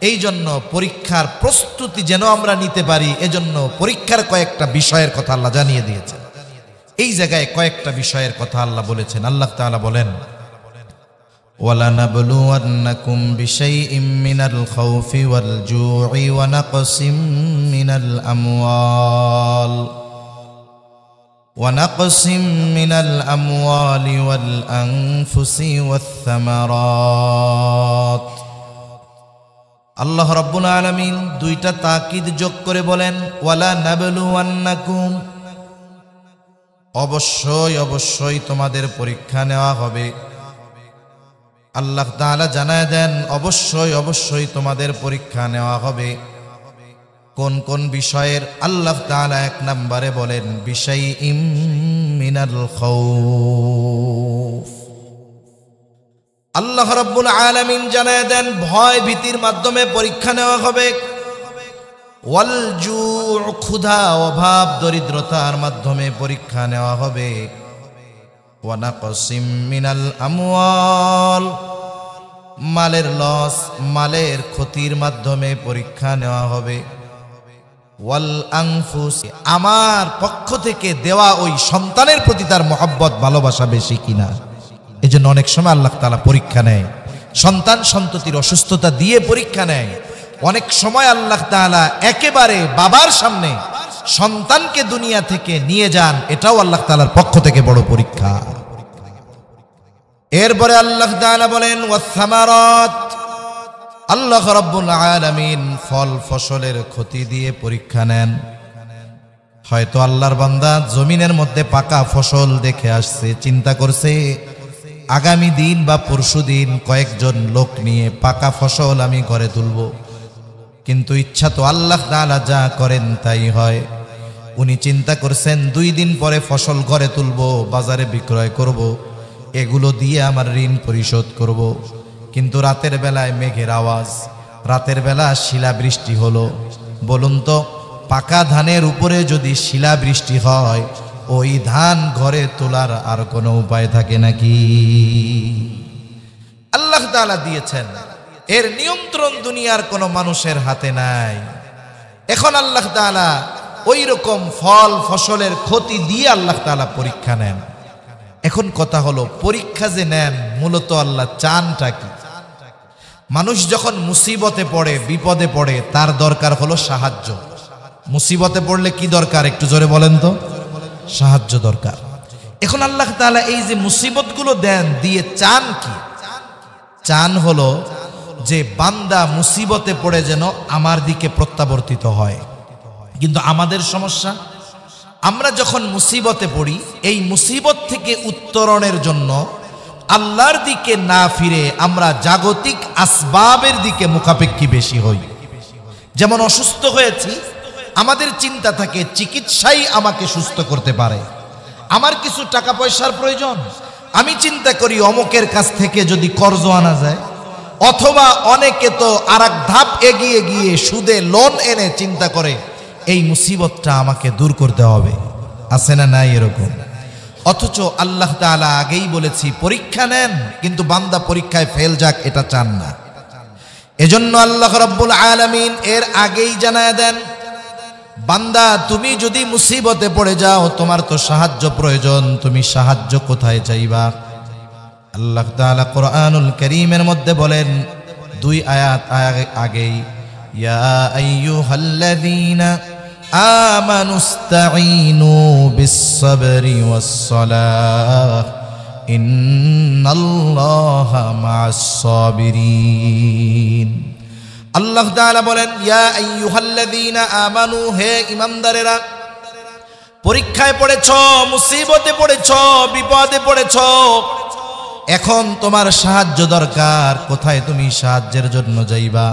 এই জন্য পরীক্ষার প্রস্তুতি যেন আমরা নিতে পারি, এজন্য পরীক্ষার কয়েকটা বিষয়ের কথা আল্লাহ জানিয়ে দিয়েছেন। এই জায়গায় কয়েকটা বিষয়ের কথা আল্লাহ বলেছেন। আল্লাহ তাআলা বলেন, ওয়ালানাবলুওয়ান্নাকুম বিশাইইম মিনাল খাউফি ওয়াল জু'i ওয়া নাকসিম মিনাল আমওয়াল ওয়াল আনফুসি ওয়াস সামারাত। আল্লাহ রাব্বুল আলামিন দুইটা তাকিদ যোগ করে বলেন, ওয়ালা নাবলুওয়ান্নাকুম, অবশ্যই অবশ্যই তোমাদের পরীক্ষা নেওয়া হবে। আল্লাহ তাআলা জানায় দেন অবশ্যই অবশ্যই তোমাদের পরীক্ষা নেওয়া হবে। কোন কোন বিষয়ের? আল্লাহ তাআলা এক নম্বরে বলেন বিশাইইম মিনাল খাউফ। আল্লাহ রাব্বুল আলামিন জানায় দেন ভয় ভীতির মাধ্যমে পরীক্ষা নেওয়া হবে। ওয়াল জু', ক্ষুধা অভাব দরিদ্রতার মাধ্যমে পরীক্ষা নেওয়া হবে। ওয়া নাকসিম মিনাল আমওয়াল, মালের লস, মালের ক্ষতির মাধ্যমে পরীক্ষা নেওয়া হবে। ওয়াল আনফুস, আমার পক্ষ থেকে দেওয়া ওই সন্তানের প্রতি তার মহব্বত ভালোবাসা বেশি কিনা। এই জন্য অনেক সময় আল্লাহ তাআলা পরীক্ষা নেয়, সন্তান সন্ততির অসুস্থতা দিয়ে পরীক্ষা নেয়। অনেক সময় আল্লাহ তাআলা একেবারে বাবার সামনে সন্তানকে দুনিয়া থেকে নিয়ে যান, এটাও আল্লাহ তাআলার পক্ষ থেকে বড় পরীক্ষা। এরপরে আল্লাহ তাআলা বলেন ওয়াস সামারাত, আল্লাহ রাব্বুল আলামিন ফল ফসলের ক্ষতি দিয়ে পরীক্ষা নেন। হয়তো আল্লাহর বান্দা জমিনের মধ্যে পাকা ফসল দেখে আসছে, চিন্তা করছে আগামী দিন বা পরশু দিন কয়েকজন লোক নিয়ে পাকা ফসল আমি ঘরে তুলব, কিন্তু ইচ্ছা তো আল্লাহ তাআলা যা করেন তাই হয়। উনি চিন্তা করছেন 2 দিন পরে ফসল ঘরে তুলব, বাজারে বিক্রয় করব, এগুলো দিয়ে আমার ঋণ পরিশোধ করব। কিন্তু রাতের বেলায় মেঘের আওয়াজ, রাতের বেলা শিলাবৃষ্টি হলো। বলুন তো, পাকা ধানের উপরে যদি শিলাবৃষ্টি হয়, ওই ধান ঘরে তোলার আর কোনো উপায় থাকে নাকি? আল্লাহ তাআলা দিয়েছেন, এর নিয়ন্ত্রণ দুনিয়ার কোনো মানুষের হাতে নাই। এখন আল্লাহ তাআলা ওই রকম ফল ফসলের ক্ষতি দিয়ে আল্লাহ তাআলা পরীক্ষা নেন। এখন কথা হলো, পরীক্ষা যে নেন মূলত আল্লাহ চানটা কি? মানুষ যখন মুসিবতে পড়ে, বিপদে পড়ে, তার দরকার হলো সাহায্য। মুসিবতে পড়লে কি দরকার একটু জোরে বলেন তো? সাহায্য দরকার। এখন আল্লাহ তাআলা এই যে মুসিবতগুলো দেন, দিয়ে চান কি? চান হলো যে বান্দা মুসিবতে পড়ে যেন আমার দিকে প্রত্যাবর্তিত হয়। কিন্তু আমাদের সমস্যা, আমরা যখন মুসিবতে পড়ি, এই মুসিবত থেকে উত্তরণের জন্য আল্লাহর দিকে না ফিরে আমরা জাগতিক আসবাবের দিকে মুখাপেক্ষী বেশি হই। যেমন অসুস্থ হয়েছি, আমাদের চিন্তা থাকে চিকিৎসাই আমাকে সুস্থ করতে পারে। আমার কিছু টাকা পয়সার প্রয়োজন, আমি চিন্তা করি অমুকের কাছ থেকে যদি কর্জ আনা যায়, অথবা অনেকে তো আরেক ধাপ এগিয়ে গিয়ে সুদে লোন এনে চিন্তা করে এই মুসিবতটা আমাকে দূর করতে হবে। আছে না নাই এরকম? অথচ আল্লাহ তাআলা আগেই বলেছি পরীক্ষা নেন, কিন্তু বান্দা পরীক্ষায় ফেল যাক এটা চান না। এজন্য আল্লাহ রাব্বুল আলামিন এর আগেই জানায় দেন, বান্দা তুমি যদি মুসিবতে পড়ে যাও, তোমার তো সাহায্য প্রয়োজন, তুমি সাহায্য কোথায় চাইবা? আল্লাহ তাআলা কোরআনুল কারীমের মধ্যে বলেন 2 আয়াত আগেই, ইয়া আইয়ুহাল্লাযীনা আমানুস্তাঈনু বিস-সাবরি ওয়াস-সালাহ ইন্নাল্লাহা মা'আস-সাবিরিন। আল্লাহ তাআলা বলেন, ইয়া আইয়ুহাল্লাযীনা আমানু, হে ঈমানদারেরা, পরীক্ষায় পড়েছ, মুসিবতে পড়েছ, বিপদে পড়েছ, এখন তোমার সাহায্য দরকার, কোথায় তুমি সাহায্যের জন্য যাইবা?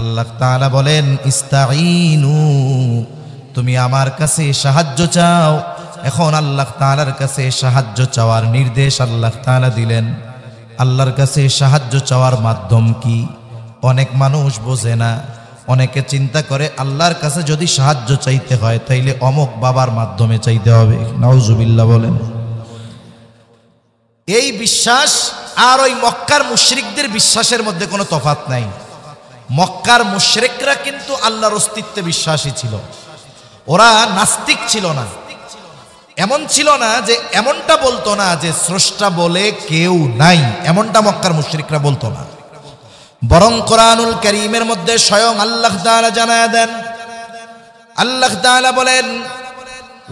আল্লাহ তাআলা বলেন, ইস্তাঈনু, তুমি আমার কাছে সাহায্য চাও। এখন আল্লাহ তাআলার কাছে সাহায্য চাওয়ার নির্দেশ আল্লাহ তাআলা দিলেন। আল্লাহর কাছে সাহায্য চাওয়ার মাধ্যম কি? অনেক মানুষ বোঝে না। অনেকে চিন্তা করে আল্লাহর কাছে যদি সাহায্য চাইতে হয় তাইলে অমুক বাবার মাধ্যমে চাইতে হবে। নাউজুবিল্লাহ বলেন। এই বিশ্বাস আর ওই মক্কার মুশরিকদের বিশ্বাসের মধ্যে কোনো তফাৎ নাই। মক্কার মুশরিকরা কিন্তু আল্লাহর অস্তিত্বে বিশ্বাসী ছিল, ওরা নাস্তিক ছিল না। এমন ছিল না যে, এমনটা বলতো না যে স্রষ্টা বলে কেউ নাই, এমনটা মক্কার মুশরিকরা বলতো না। বরং কোরআনুল কারীমের মধ্যে স্বয়ং আল্লাহ তাআলা জানায়া দেন। আল্লাহ তাআলা বলেন,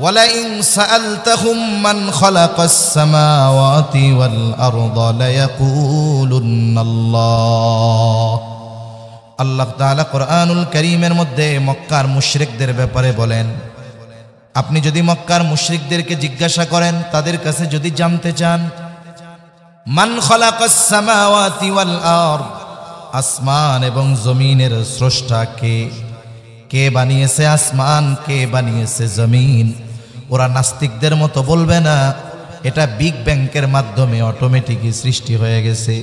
ওয়ালাইন সাআলতাহুম মান খালাকাস সামাওয়াতি ওয়াল আরদা লায়াকুলুন্নাল্লাহ। আল্লাহ তাআলা কোরআনুল কারীমের মধ্যে মক্কার মুশরিকদের ব্যাপারে বলেন, আপনি যদি মক্কার মুশরিকদেরকে জিজ্ঞাসা করেন, তাদের কাছে যদি জানতে চান, মান খালাকাস সামাওয়াতি ওয়াল আরদ, আসমান এবং জমিনের স্রষ্টা কে? কে বানিয়েছে আসমান, কে বানিয়েছে জমিন? ওরা নাস্তিকদের মতো বলবে না এটা বিগ ব্যাংকের মাধ্যমে অটোমেটিকই সৃষ্টি হয়ে গেছে।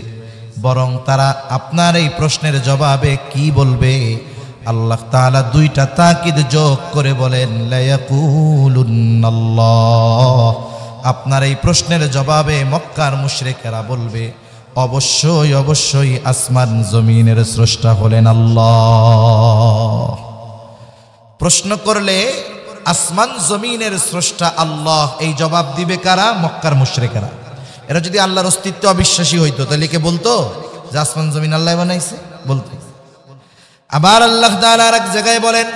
বরং তারা আপনার এই প্রশ্নের জবাবে কি বলবে? আল্লাহ তাআলা দুইটা তাকিদ যোগ করে বলেন, লায়াকুলুন্নাল্লাহ। আপনার এই প্রশ্নের জবাবে মক্কার মুশরিকেরা বলবে, অবশ্যই অবশ্যই আসমান জমিনের স্রষ্টা হলেন আল্লাহ। প্রশ্ন করলে আসমান জমিনের স্রষ্টা আল্লাহ, এই জবাব দিবে কারা? মক্কার মুশরিকেরা। এরা যদি আল্লাহর অস্তিত্বে অবিশ্বাসী হইতো তাহলে কে বলতো যে আসমান জমিন আল্লাহ বানাইছে? বলতো। আবার আল্লাহ তাআলা আরেক জায়গায় বলেন,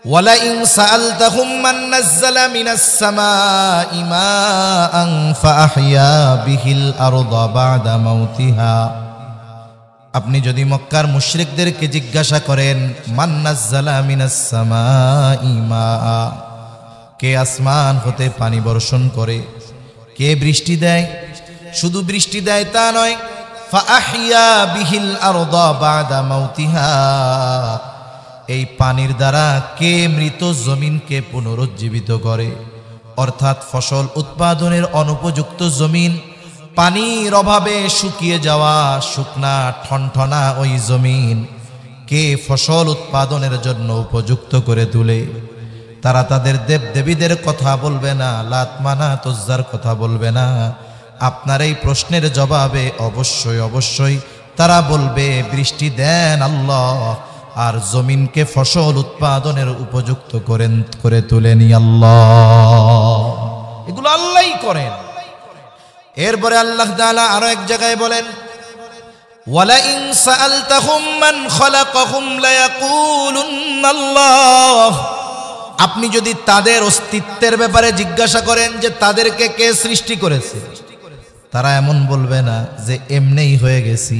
ওয়ালাইন সাআলতাহুম মান নাযালা মিনাস সামাই মাআন ফাআহইয়া বিহিল আরদা বা'দা মাউতিহা। আপনি যদি মক্কার মুশরিকদেরকে জিজ্ঞাসা করেন, মান নাযালা মিনাস সামাই মাআ, কে আসমান হতে পানি বর্ষণ করে, কে বৃষ্টি দেয়? শুধু বৃষ্টি দেয় তা নয়, ফাআহইয়া বিহিল আরদা বা'দা মাউতিহা, এই পানির দ্বারা কে মৃত জমিনকে পুনরুজ্জীবিত করে। অর্থাৎ ফসল উৎপাদনের অনুপযুক্ত জমিন, পানির অভাবে শুকিয়ে যাওয়া শুকনা ঠনঠনা ওই জমিন কে ফসল উৎপাদনের জন্য উপযুক্ত করে তুলে। তারা তাদের দেবদেবীদের কথা বলবে না, লাত মানাত উজ্জার কথা বলবে না। আপনার এই প্রশ্নের জবাবে অবশ্যই অবশ্যই তারা বলবে, বৃষ্টি দেন আল্লাহ, আর জমিনকে ফসল উৎপাদনের উপযুক্ত করে তুলেনি আল্লাহ। এগুলো আল্লাহই করেন। এরপরে আল্লাহ তাআলা আরো এক জায়গায় বলেন, ওয়ালাইন সাআলতাহুম মান খালাকাহুম লায়াকুলুন্নাল্লাহ। আপনি যদি তাদের অস্তিত্বের ব্যাপারে জিজ্ঞাসা করেন যে তাদেরকে কে সৃষ্টি করেছে, তারা এমন বলবে না যে এমনিই হয়ে গেছি।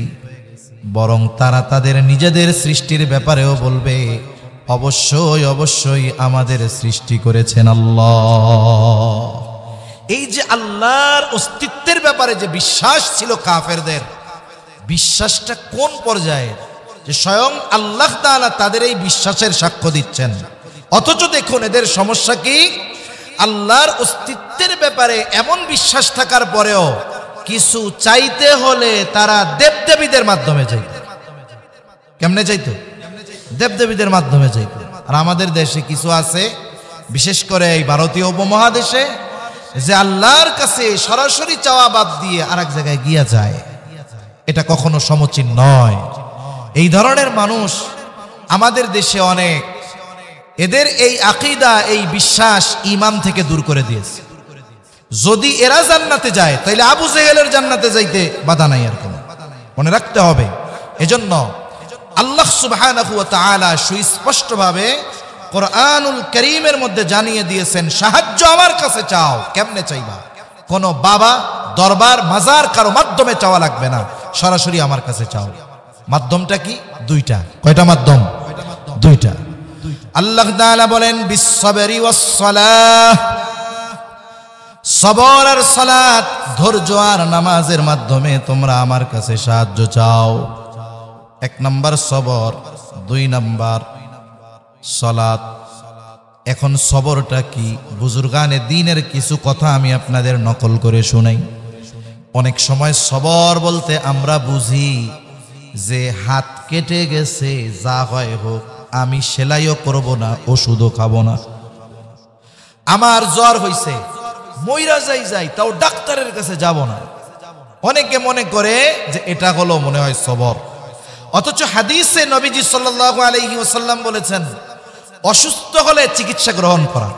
বরং তারা তাদের নিজেদের সৃষ্টির ব্যাপারেও বলবে, অবশ্যই অবশ্যই আমাদের সৃষ্টি করেছেন আল্লাহ। এই যে আল্লাহর অস্তিত্বের ব্যাপারে যে বিশ্বাস ছিল কাফেরদের, বিশ্বাসটা কোন পর্যায়ে যে স্বয়ং আল্লাহ তাআলা তাদের এই বিশ্বাসের সাক্ষ্য দিচ্ছেন। অথচ দেখুন এদের সমস্যা কি, আল্লাহর অস্তিত্বের ব্যাপারে এমন বিশ্বাস থাকার পরেও কিছু চাইতে হলে তারা দেবদেবীদের মাধ্যমে চাইত। কেমনে চাইতো? দেবদেবীদের মাধ্যমে চাইত। আর আমাদের দেশে কিছু আছে, বিশেষ করে এই ভারতীয় উপমহাদেশে, যে আল্লাহর কাছে সরাসরি চাওয়া বাদ দিয়ে আরেক জায়গায় গিয়া যায়। এটা কখনো সমীচীন নয়। এই ধরনের মানুষ আমাদের দেশে অনেক। এদের এই আকীদা, এই বিশ্বাস ঈমান থেকে দূর করে দিয়েছে। যদি এরা জান্নাতে যায় তাহলে আবু জেহেলের জান্নাতে যাইতে বাধা নাই, আর কোনো। মনে রাখতে হবে। এজন্য আল্লাহ সুবহানাহু ওয়া তাআলা সুস্পষ্টভাবে কোরআনুল কারীমের মধ্যে জানিয়ে দিয়েছেন সাহায্য আমার কাছে চাও। কেমনে চাইবা? কোনো বাবা, দরবার, মাজার কারো মাধ্যমে চাওয়া লাগবে না, সরাসরি আমার কাছে চাও। মাধ্যমটা কি? দুইটা। কয়টা মাধ্যম? দুইটা। আল্লাহ তাআলা বলেন বিসসাবরি ওয়াস-সালাহ, সবর আর সালাত, ধৈর্য আর নামাজের মাধ্যমে তোমরা আমার কাছে সাহায্য চাও। এক নাম্বার সবর, দুই নাম্বার সালাত। এখন সবরটা কি? বুজুর্গানে দ্বীনের কিছু কথা আমি আপনাদের নকল করে শোনাই। অনেক সময় সবর বলতে আমরা বুঝি যে হাত কেটে গেছে, যা হয় হোক, আমি সেলাইও করব না, ওষুধও খাবো না। আমার জ্বর হইছে, মইরা যাই তাও ডাক্তারের কাছে যাব না। অনেকে মনে করে যে এটা হলো মনে হয় সবর। অথচ হাদিসে নবীজি সাল্লাল্লাহু আলাইহি ওয়াসাল্লাম বলেছেন অসুস্থ হলে চিকিৎসা গ্রহণ করা।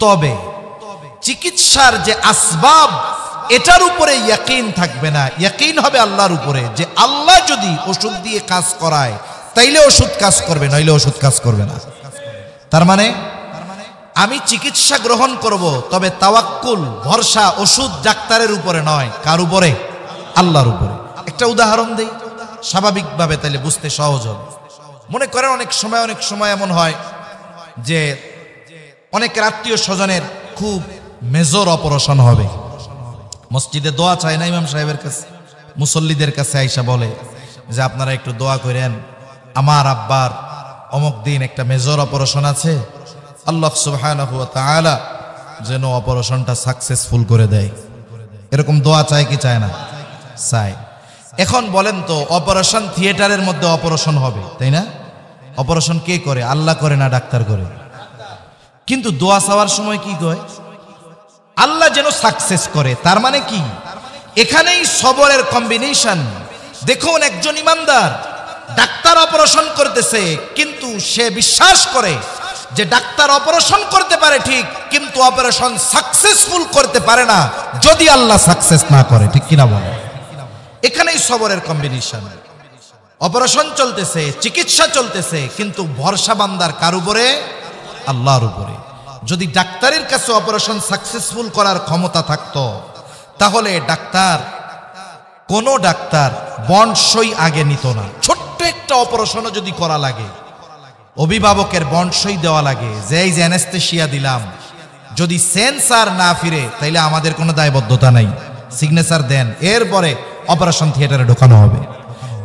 তবে চিকিৎসার যে আসবাব, এটার উপরে ইয়াকিন থাকবে না, ইয়াকিন হবে আল্লাহর উপরে, যে আল্লাহ যদি ওষুধ দিয়ে কাজ করায় তাইলে ওষুধ কাজ করবে, নইলে ওষুধ কাজ করবে না। তার মানে আমি চিকিৎসা গ্রহণ করব, তবে তাওয়াক্কুল, ভরসা, ওষুধ ডাক্তারের উপরে নয়, কার উপরে? আল্লাহর উপরে। একটা উদাহরণ দেই স্বাভাবিকভাবে, তাইলে বুঝতে সহজ হবে। মনে করেন অনেক সময় এমন হয় যে অনেকের আত্মীয় স্বজনের খুব মেজর অপারেশন হবে, মসজিদে দোয়া চায় না ইমাম সাহেবের কাছে, মুসল্লিদের কাছে আইসা বলে যে আপনারা একটু দোয়া করেন, আমার আব্বার অমুক দিন একটা মেজর অপারেশন আছে, আল্লাহ সুবহানাহু ওয়া তাআলা যেন অপারেশনটা সাকসেসফুল করে দেয়। এরকম দোয়া চায় কি চায় না? চায়। এখন বলেন তো, অপারেশন থিয়েটারের মধ্যে অপারেশন হবে, তাই না? অপারেশন কে করে? আল্লাহ করে না ডাক্তার করে? কিন্তু দোয়া চাওয়ার সময় কি কয়? আল্লাহ যেন সাকসেস করে। তার মানে কি? এখানেই সবরের কম্বিনেশন। দেখুন, একজন ইমানদার ডাক্তার অপারেশন করতেছে, কিন্তু সে বিশ্বাস করে যে ডাক্তার অপারেশন করতে পারে ঠিক, কিন্তু অপারেশন সাকসেসফুল করতে পারে না যদি আল্লাহ সাকসেস না করে। ঠিক কিনা বলে? এখানেই সবরের কম্বিনেশন। অপারেশন চলতেছে, চিকিৎসা চলতেছে, কিন্তু ভরসা বান্দার কার উপরে? আল্লাহর উপরে। যদি ডাক্তারের কাছে অপারেশন সাকসেসফুল করার ক্ষমতা থাকতো, তাহলে কোন ডাক্তার বন্ড সই আগে নিত না। ছোট্ট একটা অপারেশনও যদি করা লাগে, অভিভাবকের বন্ড সই দেওয়া লাগে যে এই যে অ্যানেস্থেশিয়া দিলাম, যদি সেন্সার না ফিরে তাইলে আমাদের কোনো দায়বদ্ধতা নাই, সিগনেচার দেন, এরপরে অপারেশন থিয়েটারে ঢোকানো হবে।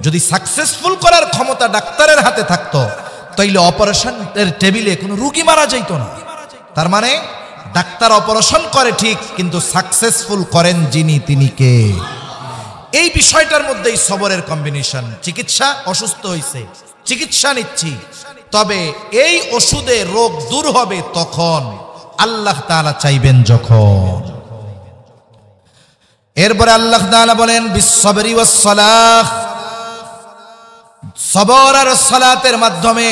যদি সাকসেসফুল করার ক্ষমতা ডাক্তারের হাতে থাকতো, তাইলে অপারেশনের টেবিলে কোনো রোগী মারা যাইত না। তার মানে ডাক্তার অপারেশন করে ঠিক, কিন্তু সাকসেসফুল করেন যিনি, তিনি কে? এই বিষয়টার মধ্যেই সবরের কম্বিনেশন। চিকিৎসা, অসুস্থ হইছে, চিকিৎসা নিচ্ছি, তবে এই ওষুধে রোগ দূর হবে তখন, আল্লাহ তাআলা চাইবেন যখন। এরপরে আল্লাহ তাআলা বলেন বিসসাবরি ওয়াস-সালাহ, সবর আর সালাতের মাধ্যমে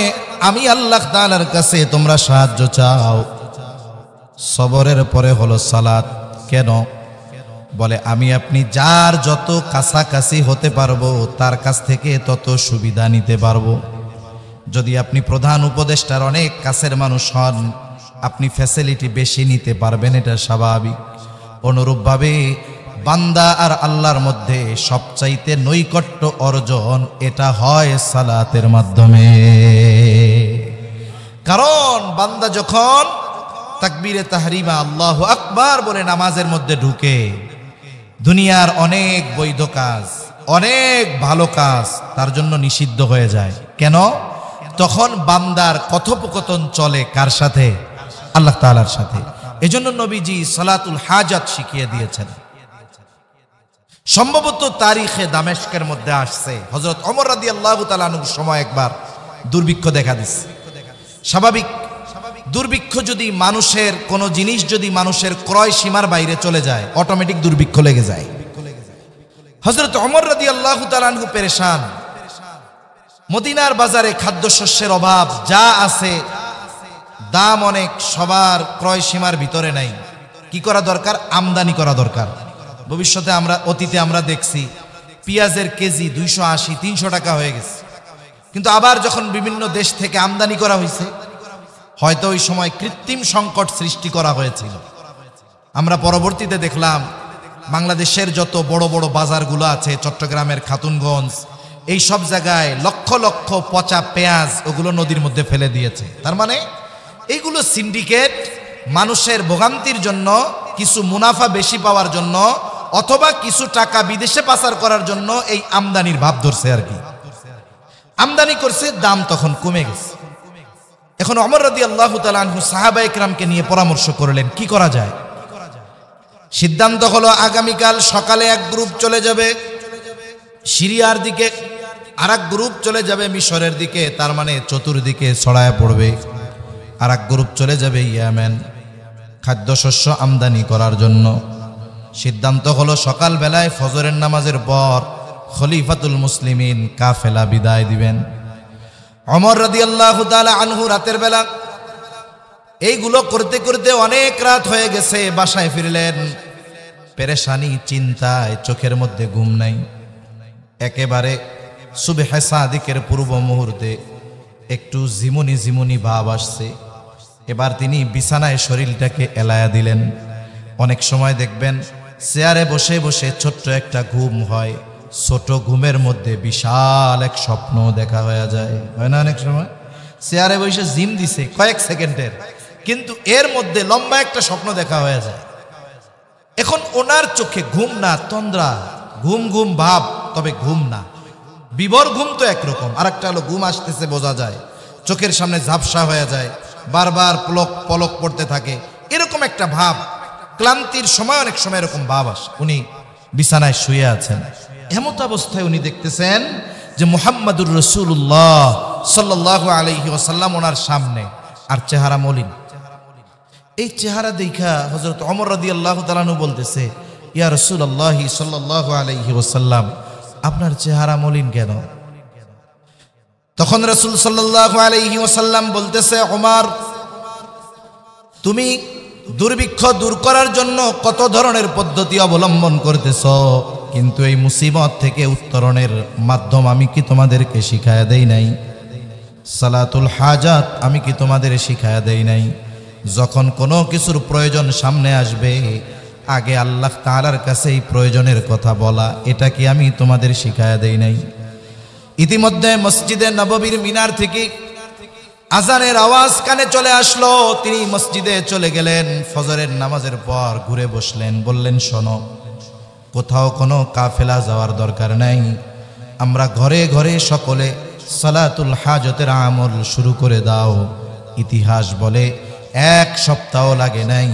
আমি আল্লাহ তাআলার কাছে তোমরা সাহায্য চাও। সবরের পরে হলো সালাত। কেন? বলে আমি আপনি যার যত কাছাকাছি হতে পারবো, তার কাছ থেকে তত সুবিধা নিতে পারবো। যদি আপনি প্রধান উপদেষ্টার অনেক কাছের মানুষ হন, আপনি ফ্যাসিলিটি বেশি নিতে পারবেন, এটা স্বাভাবিক। অনুরূপভাবে বান্দা আর আল্লাহর মধ্যে সবচাইতে নৈকট্য অর্জন এটা হয় সালাতের মাধ্যমে। কারণ বান্দা যখন তাকবীরে তাহরিমা আল্লাহু আকবার বলে নামাজের মধ্যে ঢুকে, দুনিয়ার অনেক বৈধ কাজ, অনেক ভালো কাজ তার জন্য নিষিদ্ধ হয়ে যায়। কেন? তখন বান্দার কথোপকথন চলে কার সাথে? আল্লাহ তাআলার সাথে। এজন্য নবীজি সালাতুল হাজাত শিখিয়ে দিয়েছেন। সম্ভবত তারিখে দামেস্কের মধ্যে আসছে, হযরত ওমর রাদিয়াল্লাহু তাআলা আনহুর সময় একবার দুর্ভিক্ষ দেখা দিচ্ছে। স্বাভাবিক, দুর্ভিক্ষ যদি মানুষের কোনো জিনিস যদি মানুষের ক্রয় সীমার বাইরে চলে যায়, অটোমেটিক দুর্ভিক্ষ লেগে যায়। হযরত ওমর রাদিয়াল্লাহু তাআলা আনহু পেরেশান। মদিনার বাজারে খাদ্যশস্যের অভাব, যা আছে দাম অনেক, সবার ক্রয় সীমার ভিতরে নাই। কি করা দরকার? আমদানি করা দরকার। ভবিষ্যতে অতীতে আমরা দেখছি পেঁয়াজের কেজি 280-300 টাকা হয়ে গেছে, কিন্তু আবার যখন বিভিন্ন দেশ থেকে আমদানি করা হয়েছে, হয়তো ওই সময় কৃত্রিম সংকট সৃষ্টি করা হয়েছিল। আমরা পরবর্তীতে দেখলাম বাংলাদেশের যত বড় বড় বাজারগুলো আছে, চট্টগ্রামের খাতুনগঞ্জ, এই সব জায়গায় লক্ষ লক্ষ পচা পেঁয়াজ ওগুলো নদীর মধ্যে ফেলে দিয়েছে। তার মানে এইগুলো সিন্ডিকেট মানুষের ভোগান্তির জন্য, কিছু মুনাফা বেশি পাওয়ার জন্য, অথবা কিছু টাকা বিদেশে পাচার করার জন্য এই আমদানির ভাব ধরছে আর কি। আমদানি করছে, দাম তখন কমে গেছে। এখন ওমর রাদিয়াল্লাহু তাআলা আনহু সাহাবায়ে কেরামকে নিয়ে পরামর্শ করলেন কি করা যায়। সিদ্ধান্ত হলো আগামীকাল সকালে এক গ্রুপ চলে যাবে সিরিয়ার দিকে, আর এক গ্রুপ চলে যাবে মিশরের দিকে, তার মানে চতুর্দিকে ছড়ায় পড়বে। আর এক গ্রুপ চলে যাবে ইয়েমেন খাদ্যশস্য আমদানি করার জন্য। সিদ্ধান্ত হলো সকালবেলায় ফজরের নামাজের পর খলিফাতুল মুসলিমিন কাফেলা বিদায় দিবেন। ওমর রাদিয়াল্লাহু তাআলা আনহু রাতের বেলা এইগুলো করতে করতে অনেক রাত হয়ে গেছে, বাসায় ফিরলেন পেরেশানি, চিন্তায়, চোখের মধ্যে ঘুম নাই। একেবারে সুবহে সাদিকের পূর্ব মুহূর্তে একটু ঝিমুনি ঝিমুনি ভাব আসছে। এবার তিনি বিছানায় শরীরটাকে এলায়া দিলেন। অনেক সময় দেখবেন চেয়ারে বসে বসে ছোট্ট একটা ঘুম হয়, ছোট ঘুমের মধ্যে বিশাল এক স্বপ্ন দেখা হয়ে যায়, হয় না? অনেক সময় চেয়ারে বসে জিম দিছে কয়েক সেকেন্ডের, কিন্তু এর মধ্যে লম্বা একটা স্বপ্ন দেখা হয়ে যায়। এখন ওনার চোখে ঘুম না, তন্দ্রা, ঘুম ঘুম ভাব, তবে ঘুম না। বিভোর ঘুম তো একরকম, আর একটা হলো ঘুম আসতেছে বোঝা যায়, চোখের সামনে ঝাপসা হয়ে যায়, বারবার পলক পড়তে থাকে, এরকম একটা ভাব। ক্লান্তির সময় অনেক সময় এরকম ভাব আসে। উনি বিছানায় শুয়ে আছেন, এমত অবস্থায় উনি দেখতেছেন যে মুহাম্মাদুর রাসূলুল্লাহ সাল্লাল্লাহু আলাইহি ওয়াসাল্লাম ওনার সামনে, আর চেহারা মলিন। এই চেহারা দেখা হযরত ওমর রাদিয়াল্লাহু তাআলা আনহু বলতেছে, ইয়া রাসূলুল্লাহ সাল্লাল্লাহু আলাইহি ওয়াসাল্লাম, আপনার চেহারা মলিন কেন? তখন রাসূল সাল্লাল্লাহু আলাইহি ওয়াসাল্লাম বলতেছে, ওমর, তুমি দুর্ভিক্ষ দূর করার জন্য কত ধরনের পদ্ধতি অবলম্বন করতেছ, কিন্তু এই মুসিবত থেকে উত্তরণের মাধ্যম আমি কি তোমাদেরকে শিখায়া দেই নাই? সালাতুল হাজাত আমি কি তোমাদের শিখায়া দেই নাই? যখন কোনো কিছুর প্রয়োজন সামনে আসবে, আগে আল্লাহ তাআলার কাছে এই প্রয়োজনের কথা বলা, এটা কি আমি তোমাদের শিখায়া দেই নাই? ইতিমধ্যে মসজিদে নববীর মিনার থেকে আজানের আওয়াজ কানে চলে আসলো। তিনি মসজিদে চলে গেলেন, ফজরের নামাজের পর ঘুরে বসলেন, বললেন, শোনো, কোথাও কোনো কাফেলা যাওয়ার দরকার নাই, আমরা ঘরে ঘরে সকলে সালাতুল হাজতের আমল শুরু করে দাও। ইতিহাস বলে 1 সপ্তাহ লাগে নাই,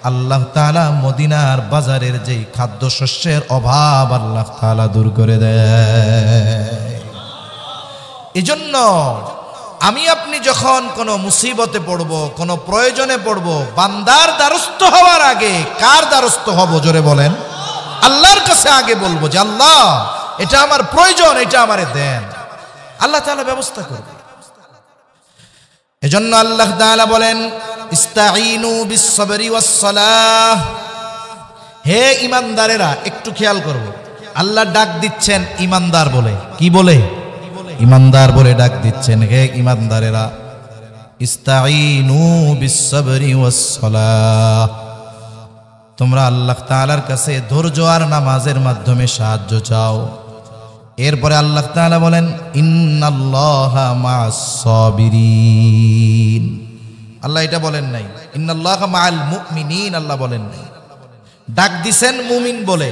আল্লাহ তাআলা মদিনার বাজারের যেই খাদ্যশস্যের অভাব আল্লাহ তাআলা দূর করে দেয়। এজন্য আমি আপনি যখন কোনো মুসিবতে পড়ব, কোনো প্রয়োজনে পড়ব, বান্দার দ্বারস্থ হওয়ার আগে কার দ্বারস্থ হব? জোরে বলেন। আল্লাহর কাছে আগে বলবো যে আল্লাহ, এটা আমার প্রয়োজন, এটা আমারে দেন। আল্লাহ তাআলা ব্যবস্থা করবে। এজন্য আল্লাহ তাআলা বলেন, ইস্তাঈনু বিস-সাবরি ওয়াস-সালাহ। হে ঈমানদারেরা, একটু খেয়াল করব, আল্লাহ ডাক দিচ্ছেন ঈমানদার বলে। কি বলে? ঈমানদার বলে ডাক দিচ্ছেন। হে ঈমানদারেরা, ইস্তাঈনু বিস-সাবরি ওয়াস-সালাহ, তোমরা আল্লাহ তাআলার কাছে ধৈর্য আর নামাজের মাধ্যমে সাহায্য চাও। এরপরে আল্লাহ তাআলা বলেন, ইন্নাল্লাহা মা'আস-সাবিরিন। আল্লাহ এটা বলেন নাই, ইন্নাল্লাহা মা'আল মুমিনিন, আল্লাহ বলেন নাই। ডাক দিছেন মুমিন বলে,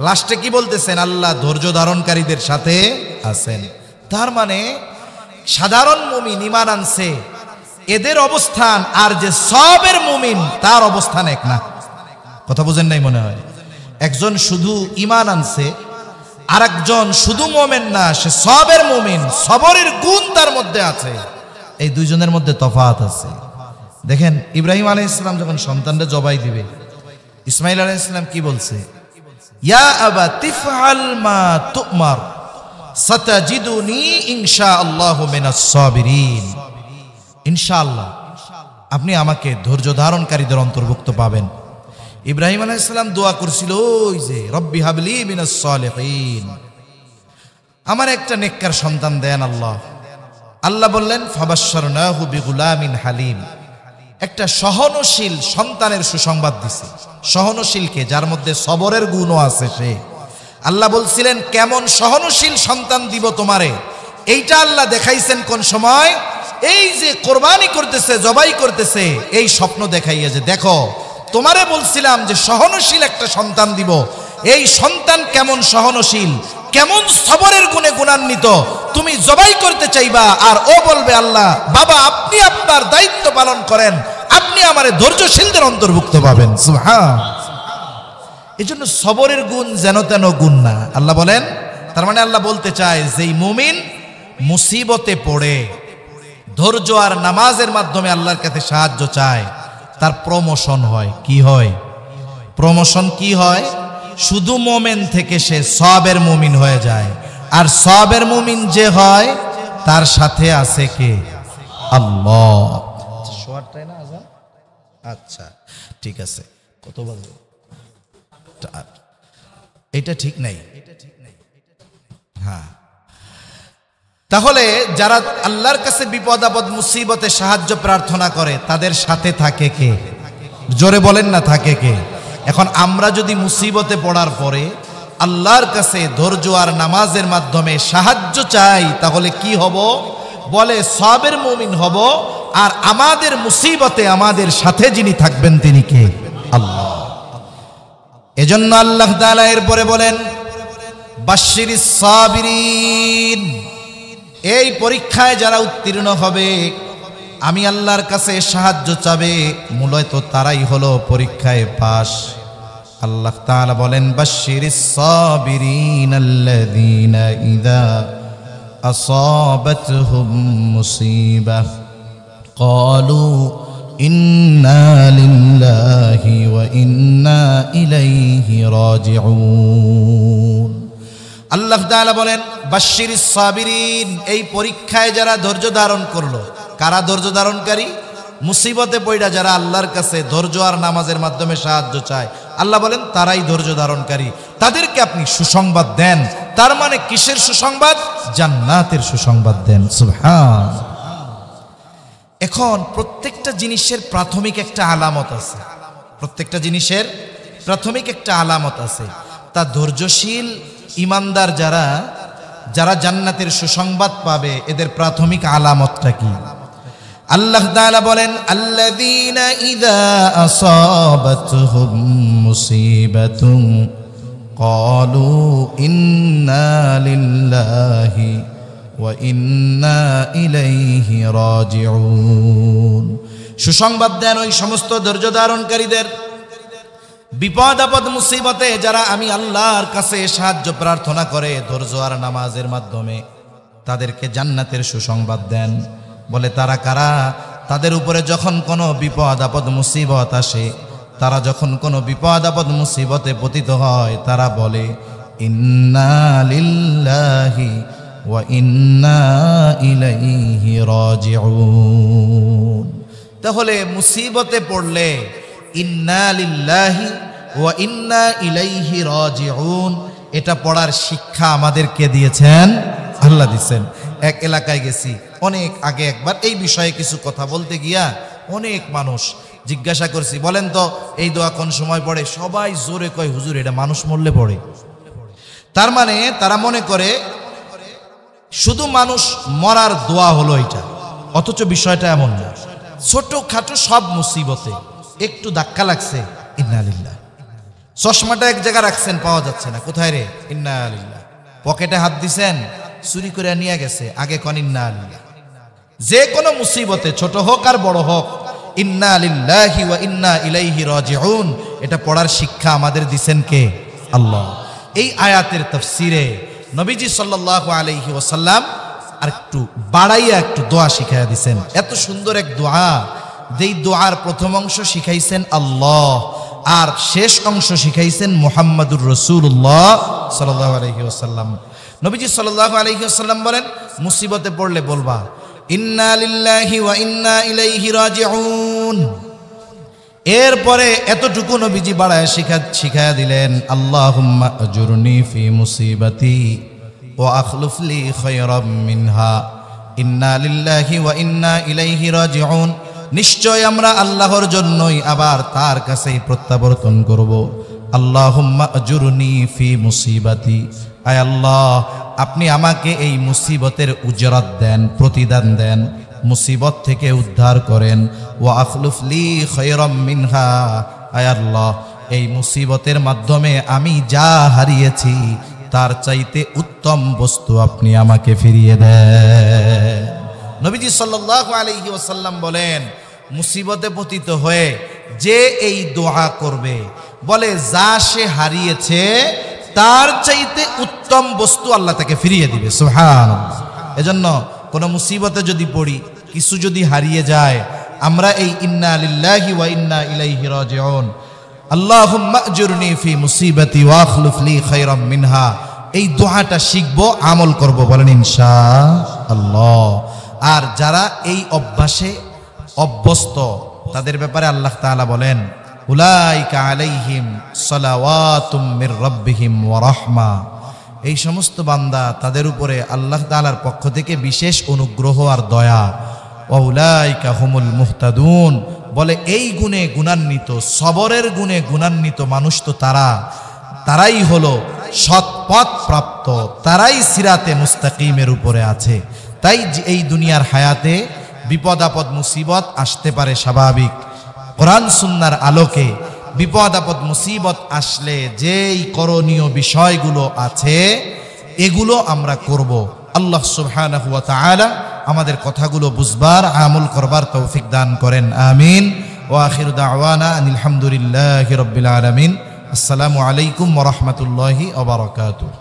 লাস্টে কি বলতেছেন? আল্লাহ ধৈর্য ধারণকারীদের সাথে আছেন। তার মানে সাধারণ মুমিন ঈমান আনছে, এদের অবস্থান আর যে সবের মুমিন তার অবস্থান এক না। কথা বুঝেন নাই মনে হয়? একজন শুধু ঈমান আনছে, আর একজন শুধু মুমিন না, সে সবের মুমিন, সবরের গুণ তার মধ্যে আছে। এই দুইজনের মধ্যে তফাৎ আছে। দেখেন, ইব্রাহিম আলাইহিস সালাম যখন সন্তানকে জবাই দিবে, ইসমাঈল আলাইহিস সালাম কি বলছে? ইয়া আবা তিফআল মা তুমার সাতাজিদুনি ইনশাআল্লাহু মিনাস সাবিরিন। ইনশাআল্লাহ আপনি আমাকে ধৈর্য ধারণকারীদের অন্তর্ভুক্ত পাবেন। ইব্রাহিম আলাইহিস সালাম দোয়া করছিল, ওই যে রব্বি হাবলি মিনাস সালিহিন, আমার একটা নেককার সন্তান দেন আল্লাহ। আল্লাহ বললেন, ফাবাশশারনাহু বিগুলামিন হালিম, একটা সহনশীল সন্তানের সুসংবাদ দিছে। সহনশীলকে, যার মধ্যে সবরের গুণও আছে সে। আল্লাহ বলছিলেন কেমন সহনশীল সন্তান দিব তোমারে, এইটা আল্লাহ দেখাইছেন কোন সময়? এই যে কোরবানি করতেছে, জবাই করতেছে, এই স্বপ্ন দেখাইয়া যে দেখো তোমারে বলছিলাম যে সহনশীল একটা সন্তান দিব, এই সন্তান কেমন সহনশীল, কেমন সবরের গুণে গুণান্বিত। তুমি জবাই করতে চাইবা আর ও বলবে আল্লাহ বাবা আপনি আপনার দায়িত্ব পালন করেন, আপনি আমারে ধৈর্যশীলদের অন্তর্ভুক্ত পাবেন। সুবহান। এজন্য সবরের গুণ যেন তেন গুণ না। আল্লাহ বলেন, তার মানে আল্লাহ বলতে চায় যেই মুমিন মুসিবতে পড়ে ধৈর্য আর নামাজের মাধ্যমে আল্লাহর কাছে সাহায্য চায়, তার প্রমোশন হয়। কি হয়? প্রমোশন কি হয়? শুধু মোমেন থেকে সে সবের মুমিন হয়ে যায়। আর সবের মুমিন যে হয় তার সাথে আছে কে? আল্লাহ। আচ্ছা ঠিক আছে, কত বাজে? এটা ঠিক নাই। হ্যাঁ, তাহলে যারা আল্লাহর কাছে বিপদ আপদ মুসিবতে সাহায্য প্রার্থনা করে তাদের সাথে থাকে কে? জোরে বলেন না, থাকে কে? এখন আমরা যদি মুসিবতে পড়ার পরে আল্লাহর কাছে ধৈর্য আর নামাজের মাধ্যমে সাহায্য চাই, তাহলে কি হব? বলে সবের মুমিন হব। আর আমাদের মুসিবতে আমাদের সাথে যিনি থাকবেন তিনি কে? আল্লাহ। এজন্য আল্লাহ তাআলা এরপরে বলেন বাশশিরিস সাবিরিন, এই পরীক্ষায় যারা উত্তীর্ণ হবে আমি আল্লাহর কাছে সাহায্য চাবে, মূলত তারাই হলো পরীক্ষায় পাস। আল্লাহ তাআলা বলেন বাশশিরিস সাবিরিন আল্লাযীনা ইযা আসাবাতহুম মুসিবাহ ক্বালু ইন্না লিল্লাহি ওয়া ইন্না ইলাইহি রাজিউন। আল্লাহ তাআলা বলেন বাশশিরিস সাবিরিন, এই পরীক্ষায় যারা ধৈর্য ধারণ করলো। কারা ধৈর্য ধারণকারী? মুসিবতে পড়া যারা আল্লাহর কাছে ধৈর্য আর নামাজের মাধ্যমে সাহায্য চায়, আল্লাহ বলেন তারাই ধৈর্য ধারণকারী, তাদেরকে আপনি সুসংবাদ দেন। তার মানে কিসের সুসংবাদ? জান্নাতের সুসংবাদ দেন। সুবহান। এখন প্রত্যেকটা জিনিসের প্রাথমিক একটা আলামত আছে, প্রত্যেকটা জিনিসের প্রাথমিক একটা আলামত আছে। তা ধৈর্যশীল ইমানদার যারা যারা জান্নাতের সুসংবাদ পাবে, এদের প্রাথমিক আলামতটা কি? আল্লাহ তাআলা বলেন আল্লাযীনা ইযা আসাবাতহুম মুসিবাতুন ক্বালু ইন্না লিল্লাহি ওয়া ইন্না ইলাইহি রাজিউন। সুসংবাদ দেন ওই সমস্ত ধৈর্য ধারণকারীদের, বিপদ আপদ মুসিবতে যারা আমি আল্লাহর কাছে সাহায্য প্রার্থনা করে ধৈর্য আর নামাজের মাধ্যমে, তাদেরকে জান্নাতের সুসংবাদ দেন। বলে তারা কারা? তাদের উপরে যখন কোনো বিপদ আপদ মুসিবত আসে, তারা যখন কোনো বিপদ আপদ মুসিবতে পতিত হয়, তারা বলে ইন্না লিল্লাহি ওয়া ইন্না ইলাইহি রাজিউন। তাহলে মুসিবতে পড়লে ইন্না লিল্লাহি ওয়া ইন্না ইলাইহি রাজিউন, এটা পড়ার শিক্ষা আমাদেরকে দিয়েছেন, আল্লাহ দিয়েছেন। এক এলাকায় গেছি অনেক আগে, একবার এই বিষয়ে কিছু কথা বলতে গিয়া অনেক মানুষ জিজ্ঞাসা করছি, বলেন তো এই দোয়া কোন সময় পড়ে? সবাই জোরে কয় হুজুর এটা মানুষ মরলে পড়ে। তার মানে তারা মনে করে শুধু মানুষ মরার দোয়া হলো এটা, অথচ বিষয়টা এমন না। ছোটখাটো সব মুসিবতে একটু ধাক্কা লাগছে, ইন্না লিল্লাহ। চশমাটা এক জায়গায় রাখছেন, পাওয়া যাচ্ছে না, কোথায় রে? ইন্না লিল্লাহ। পকেটে হাত দিছেন, চুরি করে নিয়ে গেছে, আগে কোন ইন্না লিল্লাহ। যে কোনো মুসিবতে ছোট হোক আর বড় হোক, ইন্না লিল্লাহি ওয়া ইন্না ইলাইহি রাজিউন, এটা পড়ার শিক্ষা আমাদের দিছেন কে? আল্লাহ। এই আয়াতের তাফসিরে নবীজি সাল্লাল্লাহু আলাইহি ওয়াসাল্লাম আর একটু বাড়াইয়া একটু দোয়া শিখাইয়া দিছেন। এত সুন্দর এক দোয়া, যেই দোয়ার প্রথম অংশ শিখাইছেন আল্লাহ আর শেষ অংশ শিখাইছেন মুহাম্মাদুর রাসূলুল্লাহ সাল্লাল্লাহু আলাইহি ওয়াসাল্লাম। নবীজি সাল্লাল্লাহু আলাইহি ওয়াসাল্লাম বলেন মুসিবতে পড়লে বলবা ইন্না লিল্লাহি ওয়া ইন্না ইলাইহি রাজিউন। এরপরে এতটুকু নবীজি বাড়ায় শিখায়া দিলেন আল্লাহুম্মা আজুরনি ফি মুসিবাতি ওয়া আখলুফ লি খায়রাম মিনহা ইন্না লিল্লাহি ওয়া ইন্না ইলাইহি রাজিউন। নিশ্চয় আমরা আল্লাহর জন্যই আবার তার কাছেই প্রত্যাবর্তন করব। আল্লাহুম্মা আজুরনি ফি মুসিবাতি, আয় আল্লাহ আপনি আমাকে এই মুসিবতের উজরাত দেন, প্রতিদান দেন, মুসিবত থেকে উদ্ধার করেন। ওয়া আখলুফ লি খায়রাম মিনহা, আয় আল্লাহ এই মুসিবতের মাধ্যমে আমি যা হারিয়েছি তার চাইতে উত্তম বস্তু আপনি আমাকে ফিরিয়ে দেন। নবীজি সাল্লাল্লাহু আলাইহি ওয়াসাল্লাম বলেন, মুসিবতে পতিত হয়ে যে এই দোয়া করবে, বলে যা সে হারিয়েছে তার চাইতে উত্তম বস্তু আল্লাহ তাকে ফিরিয়ে দিবে। সুবহানাল্লাহ। এজন্য কোন মুসিবতে যদি পড়ি, কিছু যদি হারিয়ে যায়, আমরা এই ইন্না লিল্লাহি ওয়া ইন্না ইলাইহি রাজিউন, আল্লাহুম্মা আজুরনি ফি মুসিবাতি ওয়া আখলুফ লি খায়রাম মিনহা, এই দোয়াটা শিখবো, আমল করব, বলেন ইনশাআল্লাহ। আর যারা এই অভ্যাসে অভ্যস্ত তাদের ব্যাপারে আল্লাহ তাআলা বলেন, উলাইকা আলাইহিম সালাওয়াতুম মির রাব্বিহিম ওয়া রাহমা, এই সমস্ত বান্দা তাদের উপরে আল্লাহ তাআলার পক্ষ থেকে বিশেষ অনুগ্রহ আর দয়া। ওয়া উলাইকা হুমুল মুহতাদুন, বলে এই গুণে গুণান্বিত, সবরের গুণে গুণান্বিত মানুষ তো তারাই হলো সৎপথ প্রাপ্ত, তারাই সিরাতে মুস্তাকিমের উপরে আছে। তাই এই দুনিয়ার হায়াতে বিপদ আপদ মুসিবত আসতে পারে, স্বাভাবিক। কোরআন সুন্নাহর আলোকে বিপদ আপদ মুসিবত আসলে যেই করণীয় বিষয়গুলো আছে এগুলো আমরা করব। আল্লাহ সুবহানাহু ওয়া তাআলা আমাদের কথাগুলো বুঝবার, আমল করবার তৌফিক দান করেন, আমিন। ওয়া আখিরু দাওয়ানা আনিল হামদুলিল্লাহি রাব্বিল আলামিন। আসসালামু আলাইকুম ওয়া রাহমাতুল্লাহি ওয়া বারাকাতুহু।